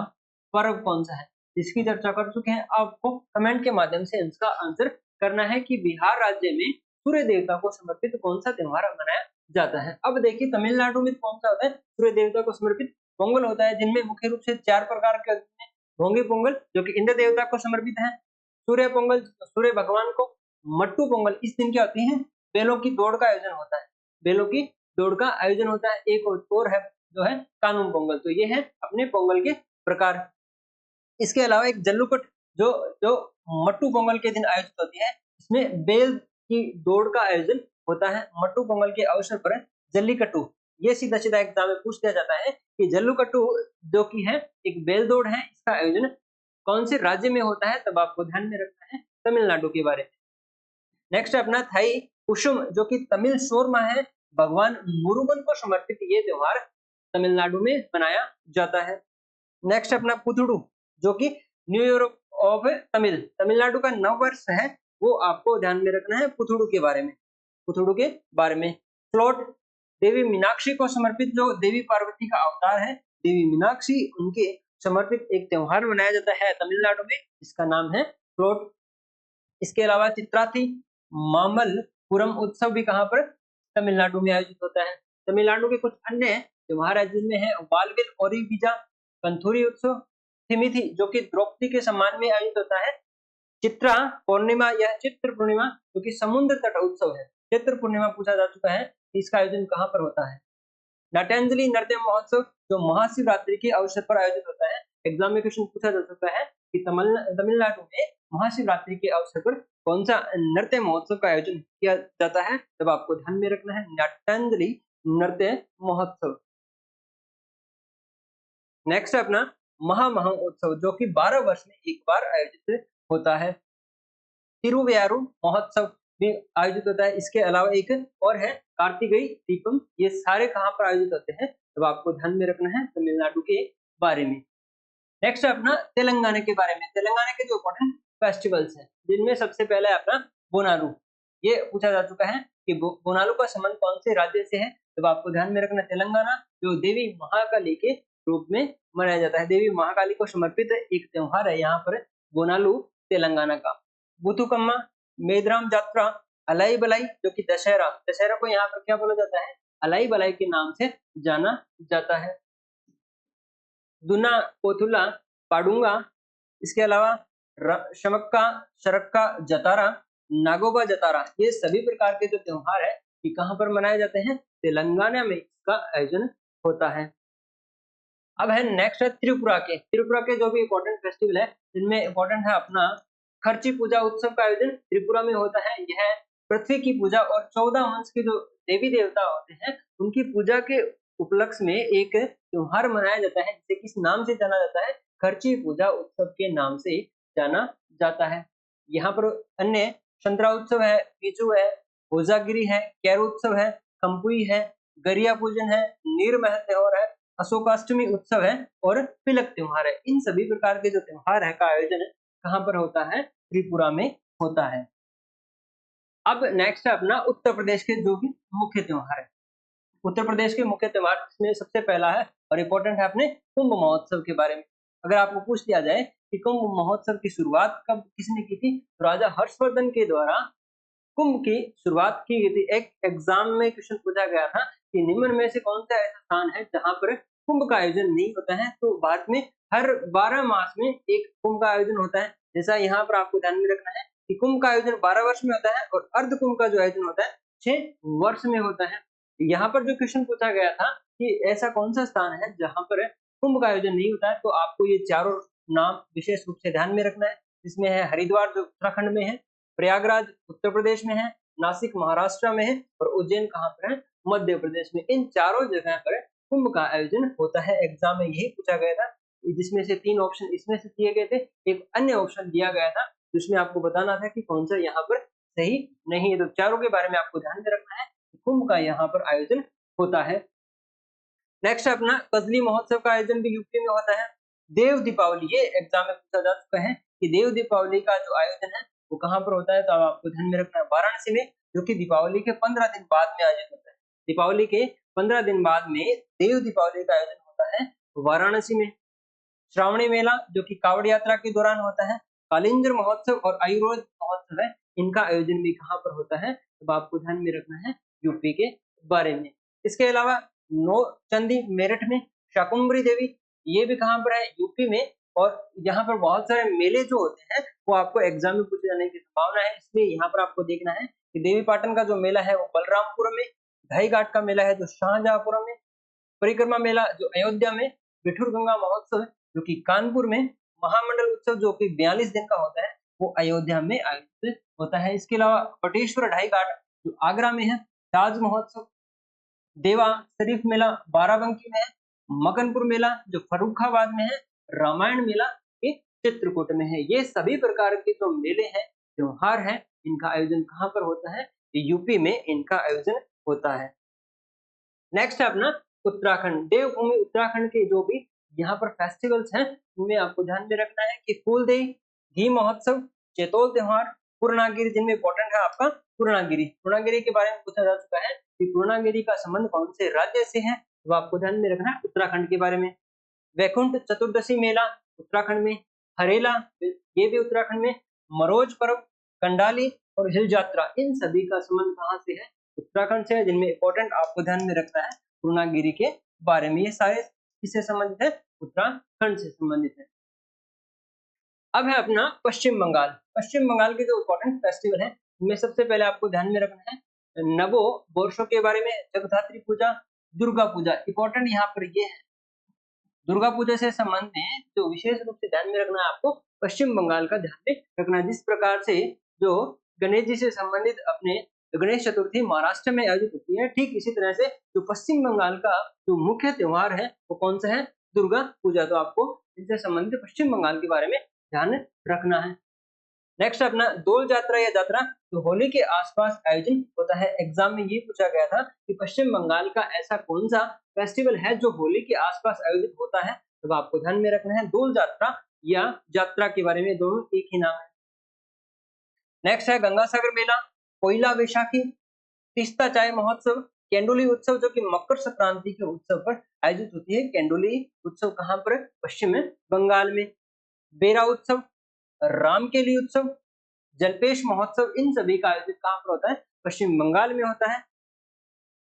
पर्व कौन सा है, इसकी चर्चा कर चुके हैं। आपको कमेंट के माध्यम से इसका आंसर करना है कि बिहार राज्य में सूर्य देवता को समर्पित कौन सा त्योहार मनाया जाता है। अब देखिए तमिलनाडु में कौन सा होता है सूर्य देवता को समर्पित? पोंगल होता है, जिनमें मुख्य रूप से 4 प्रकार के होते हैं। भोंगी पोंगल जो कि इंद्र देवता को समर्पित है, सूर्य पोंगल सूर्य भगवान को, मट्टू पोंगल इस दिन क्या होती है? बैलों की दौड़ का आयोजन होता है, बैलों की दौड़ का आयोजन होता है। एक और है जो है कानून पोंगल। तो ये है अपने पोंगल के प्रकार। इसके अलावा एक जल्लूकट जो जो मट्टू पोंगल के दिन आयोजित होती है, इसमें बैल की दौड़ का आयोजन होता है। मट्टू पोंगल के अवसर पर जल्लीकट्टू, ये सीधा सीधा एग्जाम में पूछ दिया जाता है कि जल्लूकट्टू जो कि है एक बैल दौड़ है, इसका आयोजन कौन से राज्य में होता है? तब आपको ध्यान में रखना है तमिलनाडु के बारे में। नेक्स्ट अपना थाई पुषुम जो कि तमिल सौर माह है, भगवान मुरुगन को समर्पित ये त्योहार तमिलनाडु में मनाया जाता है। नेक्स्ट अपना पुथुडू जो कि न्यू ईयर ऑफ तमिलनाडु का नव वर्ष है, वो आपको ध्यान में रखना है पुथुडू के बारे में। पुथुडू के बारे में फ्लोट देवी मीनाक्षी को समर्पित, जो देवी पार्वती का अवतार है, देवी मीनाक्षी उनके समर्पित एक त्योहार मनाया जाता है तमिलनाडु में, इसका नाम है फ्लोट। इसके अलावा चित्राथी मामल्लपुरम उत्सव भी कहाँ पर? तमिलनाडु में आयोजित होता है। तमिलनाडु के कुछ अन्य त्योहार है जिनमें है वालविल ओरिबिजा, कंथूरी उत्सव, थिमिथी जो कि द्रौपदी के सम्मान में आयोजित होता है, चित्रा पूर्णिमा या चित्र पूर्णिमा जो कि समुद्र तट उत्सव है। चित्र पूर्णिमा पूछा जा चुका है, इसका आयोजन कहाँ पर होता है? नृत्यांजलि नृत्य महोत्सव जो महाशिवरात्रि के अवसर पर आयोजित होता है। एग्जाम में क्वेश्चन पूछा जा सकता है कि तमिलनाडु में महाशिवरात्रि के अवसर पर कौन सा नृत्य महोत्सव का आयोजन किया जाता है, तब आपको ध्यान में रखना है नृत्यांजलि नृत्य महोत्सव। नेक्स्ट है अपना महामहोत्सव जो कि 12 वर्ष में एक बार आयोजित होता है। तिरुवैयारू महोत्सव भी आयोजित होता है। इसके अलावा एक और है कार्तिकेय दीपम। ये सारे कहाँ पर आयोजित होते हैं, तो आपको ध्यान में रखना है तमिलनाडु के बारे में। नेक्स्ट है अपना तेलंगाना के बारे में। तेलंगाना के जो इम्पोर्टेंट फेस्टिवल्स हैं, जिनमें सबसे पहला है अपना बोनालू। ये पूछा जा चुका है कि बोनालू का संबंध कौन से राज्य से है, तो आपको ध्यान में रखना तेलंगाना, जो देवी महाकाली के रूप में मनाया जाता है। देवी महाकाली को समर्पित एक त्योहार है यहाँ पर बोनालू तेलंगाना का। बुथुकम्मा, मेदराम जात्रा, अलाई बलाई जो कि दशहरा, दशहरा को यहाँ पर क्या बोला जाता है, अलाई बलाई के नाम से जाना जाता है। दुना पोथुला पाडुंगा, इसके अलावा शमक्का, शरक्का, जतारा, नागोबा जतारा, ये सभी प्रकार के जो त्योहार है ये कहाँ पर मनाए जाते हैं, तेलंगाना में इसका आयोजन होता है। अब है नेक्स्ट है त्रिपुरा के। त्रिपुरा के जो भी इम्पोर्टेंट फेस्टिवल है, जिनमें इम्पोर्टेंट है अपना खर्ची पूजा उत्सव का आयोजन त्रिपुरा में होता है। यह पृथ्वी की पूजा और 14 वंश के जो देवी देवता होते हैं उनकी पूजा के उपलक्ष्य में एक त्योहार मनाया जाता है, जिसे किस नाम से जाना जाता है, खर्ची पूजा उत्सव के नाम से जाना जाता है। यहाँ पर अन्य संतरा उत्सव है, पीचू है, होजागिरी है, कैरो उत्सव है, खम्पुई है, गरिया पूजन है, नीरमहल त्योहार है, अशोकाष्टमी उत्सव है और तिलक त्योहार है। इन सभी प्रकार के जो त्योहार है का आयोजन कहाँ पर होता है, त्रिपुरा में होता है। अब नेक्स्ट है अपना उत्तर प्रदेश के जो भी मुख्य त्योहार है। उत्तर प्रदेश के मुख्य त्योहार इसमें सबसे पहला है और इम्पोर्टेंट है अपने कुंभ महोत्सव के बारे में। अगर आपको पूछ लिया जाए कि कुंभ महोत्सव की शुरुआत कब किसने की थी, तो राजा हर्षवर्धन के द्वारा कुंभ की शुरुआत की गई थी। एक एग्जाम में क्वेश्चन पूछा गया था कि निम्न में से कौन सा ऐसा स्थान है जहां पर कुंभ का आयोजन नहीं होता है, तो भारत में हर 12 मास में एक कुंभ का आयोजन होता है। जैसा यहाँ पर आपको ध्यान में रखना है कि कुंभ का आयोजन 12 वर्ष में होता है और अर्ध कुंभ का जो आयोजन होता है 6 वर्ष में होता है। यहाँ पर जो क्वेश्चन पूछा गया था कि ऐसा कौन सा स्थान है जहां पर कुंभ का आयोजन नहीं होता है, तो आपको ये चारों नाम विशेष रूप से ध्यान में रखना है। जिसमें है हरिद्वार जो उत्तराखंड में है, प्रयागराज उत्तर प्रदेश में है, नासिक महाराष्ट्र में है और उज्जैन कहाँ पर है, मध्य प्रदेश में। इन चारों जगह पर कुंभ का आयोजन होता है। एग्जाम में यही पूछा गया था, जिसमें से 3 ऑप्शन इसमें से दिए गए थे, एक अन्य ऑप्शन दिया गया था जिसमें आपको बताना था कि कौन सा यहाँ पर सही नहीं है। तो चारों के बारे में आपको ध्यान में रखना है, कुंभ का यहाँ पर आयोजन होता है। नेक्स्ट अपना कजली महोत्सव का आयोजन भी यूपी में होता है। देव दीपावली, ये एग्जाम में पूछा जा चुका है कि देव दीपावली का जो आयोजन है वो कहाँ पर होता है, तो आपको ध्यान में रखना है वाराणसी में, जो कि दीपावली के 15 दिन बाद में आयोजित होता है। दीपावली के 15 दिन बाद में देव दीपावली का आयोजन होता है वाराणसी में। श्रावणी मेला जो कि कावड़ यात्रा के दौरान होता है। कालिंजर महोत्सव और आयुर्वेद महोत्सव है, इनका आयोजन भी कहाँ पर होता है, तो आपको ध्यान में रखना है यूपी के बारे में। इसके अलावा नौ चंदी मेरठ में, शाकुंभरी देवी ये भी कहाँ पर है, यूपी में। और यहाँ पर बहुत सारे मेले जो होते हैं वो आपको एग्जाम में पूछे जाने की संभावना है, इसलिए यहाँ पर आपको देखना है कि देवी पाटन का जो मेला है वो बलरामपुर में, ढाई घाट का मेला है जो शाहजहांपुर में, परिक्रमा मेला जो अयोध्या में, बिठूर गंगा महोत्सव जो कि कानपुर में, महामंडल उत्सव जो कि 42 दिन का होता है वो अयोध्या में आयोजित होता है। इसके अलावा पटेश्वर ढाई घाट जो आगरा में है, ताज महोत्सव, देवा शरीफ मेला बाराबंकी में है, मकनपुर मेला जो फर्रुखाबाद में है, रामायण मेला ये चित्रकूट में है। ये सभी प्रकार के जो मेले हैं, त्योहार हैं, इनका आयोजन कहाँ पर होता है, यूपी में इनका आयोजन होता है। नेक्स्ट है अपना उत्तराखंड। देवभूमि उत्तराखंड के जो भी यहाँ पर फेस्टिवल्स हैं उनमें आपको ध्यान में रखना है कि फूलदेई, घी महोत्सव, चेतोल त्योहार, पूर्णागिरी, जिनमें इंपॉर्टेंट है आपका पूर्णागिरी। पूर्णागिरी के बारे में पूछा जा चुका है कि पूर्णागिरी का संबंध कौन से राज्य से है, तो आपको ध्यान में रखना है उत्तराखंड के बारे में। वैकुंठ चतुर्दशी मेला उत्तराखंड में, हरेला ये भी उत्तराखंड में, मरोज पर्व, कंडाली और हिल यात्रा, इन सभी का संबंध कहाँ से है, उत्तराखंड से है। जिनमें इंपॉर्टेंट आपको ध्यान में रखना है पूर्णागिरी के बारे में। ये सारे किससे संबंधित है, उत्तराखंड से संबंधित है। अब है अपना पश्चिम बंगाल। पश्चिम बंगाल के जो इंपॉर्टेंट फेस्टिवल है उनमें सबसे पहले आपको ध्यान में रखना है नवो वर्षों के बारे में, जगधात्री पूजा, दुर्गा पूजा। इंपॉर्टेंट यहाँ पर ये है, दुर्गा पूजा से संबंध में जो विशेष रूप से ध्यान में रखना है आपको, पश्चिम बंगाल का ध्यान में रखना है। जिस प्रकार से जो गणेश जी से संबंधित अपने गणेश चतुर्थी महाराष्ट्र में आयोजित होती है, ठीक इसी तरह से जो पश्चिम बंगाल का जो मुख्य त्योहार है वो कौन सा है, दुर्गा पूजा। तो आपको इससे संबंधित पश्चिम बंगाल के बारे में ध्यान रखना है। नेक्स्ट अपना डोल यात्रा या यात्रा जो होली के आसपास आयोजन होता है। एग्जाम में ये पूछा गया था कि पश्चिम बंगाल का ऐसा कौन सा फेस्टिवल है जो होली के आसपास आयोजित होता है, तो आपको ध्यान में रखना है डोल यात्रा या यात्रा के बारे में, दोनों एक ही नाम है। नेक्स्ट है गंगासागर मेला, कोयला वैशाखी, तीस्ता चाय महोत्सव, केंडुली उत्सव जो कि मकर संक्रांति के उत्सव पर आयोजित होती है। केंडुली उत्सव कहाँ पर, पश्चिम बंगाल में। बेरा उत्सव, रामकेली उत्सव, जलपेश महोत्सव, इन सभी का आयोजन कहाँ पर होता है, पश्चिम बंगाल में होता है।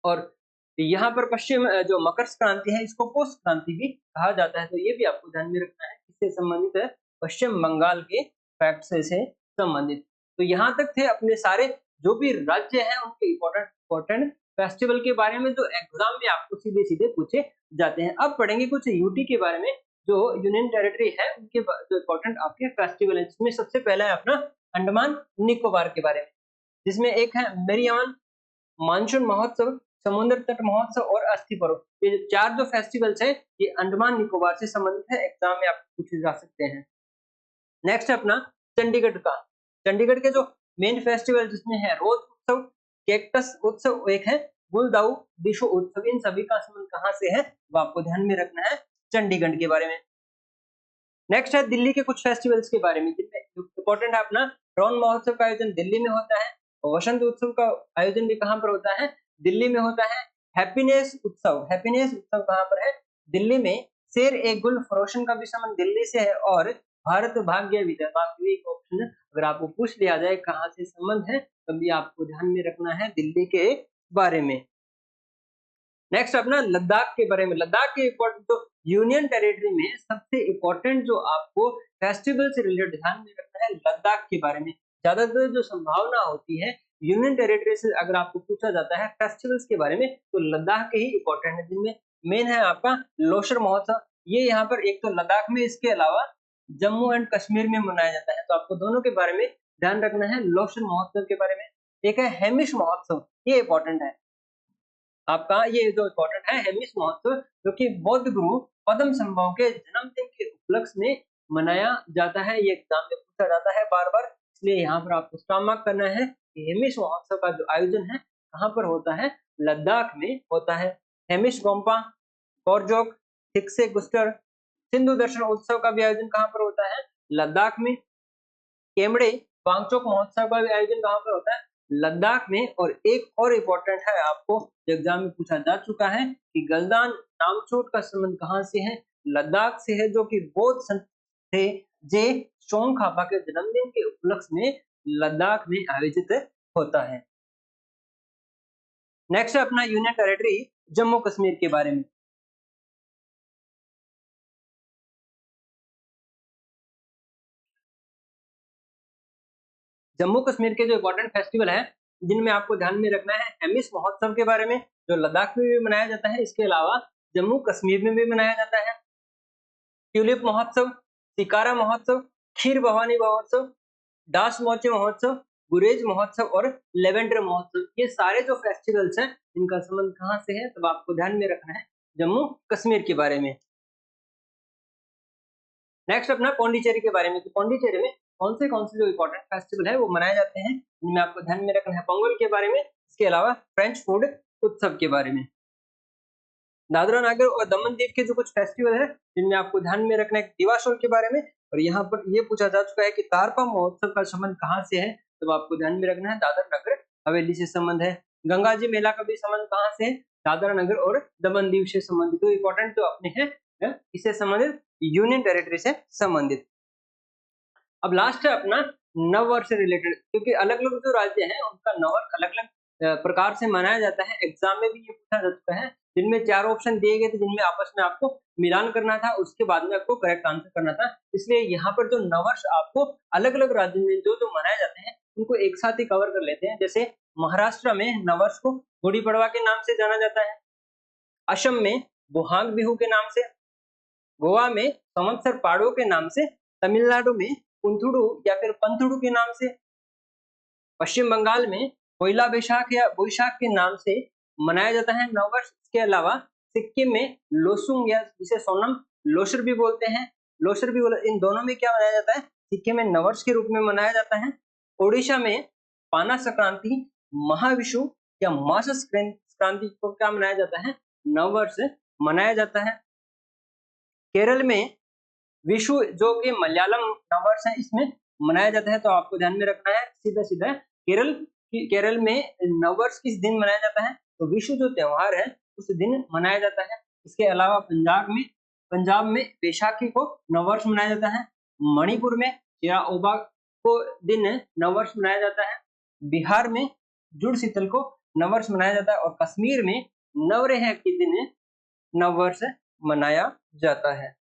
और यहाँ पर पश्चिम जो मकर संक्रांति है इसको पौष संक्रांति भी कहा जाता है, तो ये भी आपको ध्यान में रखना है। इससे संबंधित है पश्चिम बंगाल के फैक्ट से संबंधित। तो यहाँ तक थे अपने सारे जो भी राज्य हैं उनके इम्पोर्टेंट फेस्टिवल के बारे में जो एग्जाम में आपको सीधे सीधे पूछे जाते हैं। अब पढ़ेंगे कुछ यूटी के बारे में, जो यूनियन टेरिटरी है उनके जो इम्पोर्टेंट आपके फेस्टिवल है, जिसमें सबसे पहला है अपना अंडमान निकोबार के बारे में, जिसमें एक है मेरियान, मानसून महोत्सव, समुद्र तट महोत्सव और अस्थि पर्व। ये चार जो फेस्टिवल्स हैं ये अंडमान निकोबार से संबंधित है, एग्जाम में आपको पूछे जा सकते हैं। नेक्स्ट अपना चंडीगढ़ का, चंडीगढ़ के जो मेन फेस्टिवल जिसमें है रोज उत्सव, कैक्टस उत्सव, एक है गुलदाऊ दिशु उत्सव। इन सभी का संबंध कहाँ से है वो आपको ध्यान में रखना है चंडीगढ़ के बारे में। नेक्स्ट है दिल्ली के कुछ फेस्टिवल्स के बारे में, जिनमें इंपॉर्टेंट है अपना रौन महोत्सव का आयोजन दिल्ली में होता है, और वसंत उत्सव का आयोजन भी कहाँ पर होता है, दिल्ली में होता है। हैप्पीनेस उत्सव कहाँ पर है, दिल्ली में। शेर ए गुल फरोशन का भी संबंध दिल्ली से है, और भारत भाग्य विधाता एक ऑप्शन अगर आपको पूछ लिया जाए कहाँ से संबंध है तभी आपको ध्यान में रखना है दिल्ली के बारे में। नेक्स्ट अपना लद्दाख के बारे में, लद्दाख के तो यूनियन टेरिटरी में सबसे इंपॉर्टेंट जो आपको फेस्टिवल से रिलेटेड ध्यान में रखना है लद्दाख के बारे में। ज्यादातर जो संभावना होती है यूनियन टेरिटरी से अगर आपको पूछा जाता है फेस्टिवल्स के बारे में तो लद्दाख के ही इंपॉर्टेंट है, जिनमें मेन है आपका लोशर महोत्सव। ये यहाँ पर एक तो लद्दाख में, इसके अलावा जम्मू एंड कश्मीर में मनाया जाता है, तो आपको दोनों के बारे में ध्यान रखना है, लोशर महोत्सव के बारे में। एक है हेमिश महोत्सव, ये इंपॉर्टेंट है आपका, ये जो इम्पोर्टेंट है हेमिश महोत्सव, जो कि बौद्ध गुरु पद्म संभव के जन्मदिन के उपलक्ष्य में मनाया जाता है। ये एग्जाम में पूछा जाता है बार बार, इसलिए यहाँ पर आपको स्टार मार्क करना है कि हेमिश महोत्सव का जो आयोजन है कहाँ पर होता है, लद्दाख में होता है। हेमिश गोम्पा, कोरजोक, थिक्से गुस्टर, सिंधु दर्शन उत्सव का भी आयोजन कहाँ पर होता है, लद्दाख में। केमड़े वांगचोक महोत्सव का भी आयोजन कहाँ पर होता है, लद्दाख में। और एक और इम्पोर्टेंट है आपको जो एग्जाम में पूछा जा चुका है कि गलदान नामचोट का संबंध कहाँ से है, लद्दाख से है, जो कि बौद्ध संत थे जे सोंगखापा के जन्मदिन के उपलक्ष्य में लद्दाख में आयोजित होता है। नेक्स्ट है अपना यूनियन टेरिटरी जम्मू कश्मीर के बारे में। जम्मू कश्मीर के जो इम्पोर्टेंट फेस्टिवल है जिनमें आपको ध्यान में रखना है हेमिश महोत्सव के बारे में, जो लद्दाख में भी मनाया जाता है, इसके अलावा जम्मू कश्मीर में भी मनाया जाता है। ट्यूलिप महोत्सव, सिकारा महोत्सव, खीर भवानी महोत्सव, दास मोचे महोत्सव, गुरेज महोत्सव और लेवेंडर महोत्सव, ये सारे जो फेस्टिवल्स हैं इनका संबंध कहाँ से है, तब आपको ध्यान में रखना है जम्मू कश्मीर के बारे में। नेक्स्ट अपना पौंडीचेरी के बारे में, तो पौंडीचेरी में कौन से जो इम्पोर्टेंट फेस्टिवल है वो मनाए जाते हैं, इनमें आपको ध्यान में रखना है पोंगल के बारे में, इसके अलावा फ्रेंच फूड उत्सव के बारे में। दादरा नगर और दमन दीव के जो कुछ फेस्टिवल है जिनमें आपको ध्यान में रखना है दिवासोल के बारे में, और यहाँ पर ये पूछा जा चुका है कि तारपा महोत्सव का संबंध कहाँ से है, तो आपको ध्यान में रखना है दादर नगर हवेली से संबंध है। गंगा जी मेला का भी संबंध कहाँ से है, दादरा नगर और दमन दीव से संबंधित, तो इम्पोर्टेंट जो अपने हैं इससे संबंधित यूनियन टेरिटरी से संबंधित। अब लास्ट है अपना नववर्ष से रिलेटेड, क्योंकि अलग अलग जो राज्य हैं उनका नववर्ष अलग अलग प्रकार से मनाया जाता है। एग्जाम में भी ये पूछा जा चुका है, जिनमें 4 ऑप्शन दिए गए थे जिनमें आपस में आपको मिलान करना था, उसके बाद में आपको करेक्ट आंसर करना था। इसलिए यहाँ पर जो नववर्ष आपको अलग अलग राज्यों में जो मनाए जाते हैं उनको एक साथ ही कवर कर लेते हैं। जैसे महाराष्ट्र में नववर्ष को गुड़ी पड़वा के नाम से जाना जाता है, असम में बोहांग बिहू के नाम से, गोवा में संवत्सर पाड़ो के नाम से, तमिलनाडु में पुंथुडू या फिर पंथुडू के नाम से, पश्चिम बंगाल में पोइला बैशाख या बोईशाख के नाम से मनाया जाता है नववर्ष। इसके अलावा सिक्किम में लोसुंग या जिसे सोनम लोसर भी बोलते हैं, इन दोनों में क्या मनाया जाता है, सिक्किम में नववर्ष के रूप में मनाया जाता है। ओडिशा में पाना संक्रांति, महाविषु या मास संक्रांति को क्या मनाया जाता है, नववर्ष मनाया जाता है। केरल में विशु जो कि मलयालम नववर्ष है इसमें मनाया जाता है, तो आपको ध्यान में रखना है सीधा सीधा केरल में नववर्ष किस दिन मनाया जाता है, तो विशु जो त्योहार है उस दिन मनाया जाता है। इसके अलावा पंजाब में बैसाखी को नववर्ष मनाया जाता है। मणिपुर में चिराओबा को दिन नववर्ष मनाया जाता है। बिहार में जुड़ शीतल को नववर्ष मनाया जाता है और कश्मीर में नवरेह के दिन नववर्ष मनाया जाता है।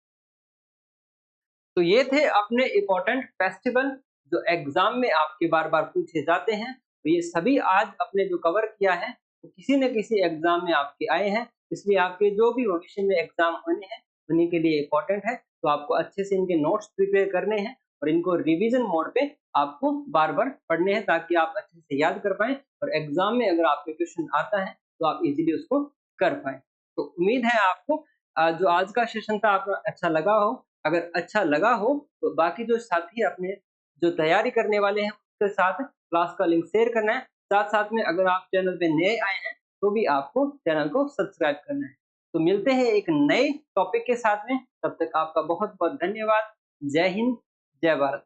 तो ये थे अपने इम्पोर्टेंट फेस्टिवल जो एग्जाम में आपके बार बार पूछे जाते हैं। तो ये सभी आज अपने जो कवर किया है तो किसी न किसी एग्जाम में आपके आए हैं, इसलिए आपके जो भी भविष्य में एग्जाम होने हैं उन्हीं के लिए इम्पोर्टेंट है। तो आपको अच्छे से इनके नोट्स प्रिपेयर करने हैं और इनको रिवीजन मोड पे आपको बार बार पढ़ने हैं ताकि आप अच्छे से याद कर पाएं और एग्जाम में अगर आपके क्वेश्चन आता है तो आप इजीली उसको कर पाएं। तो उम्मीद है आपको जो आज का सेशन था आपको अच्छा लगा हो। अगर अच्छा लगा हो तो बाकी जो साथी अपने जो तैयारी करने वाले हैं उसके साथ क्लास का लिंक शेयर करना है। साथ-साथ में अगर आप चैनल पे नए आए हैं तो भी आपको चैनल को सब्सक्राइब करना है। तो मिलते हैं एक नए टॉपिक के साथ में, तब तक आपका बहुत-बहुत धन्यवाद। जय हिंद, जय भारत।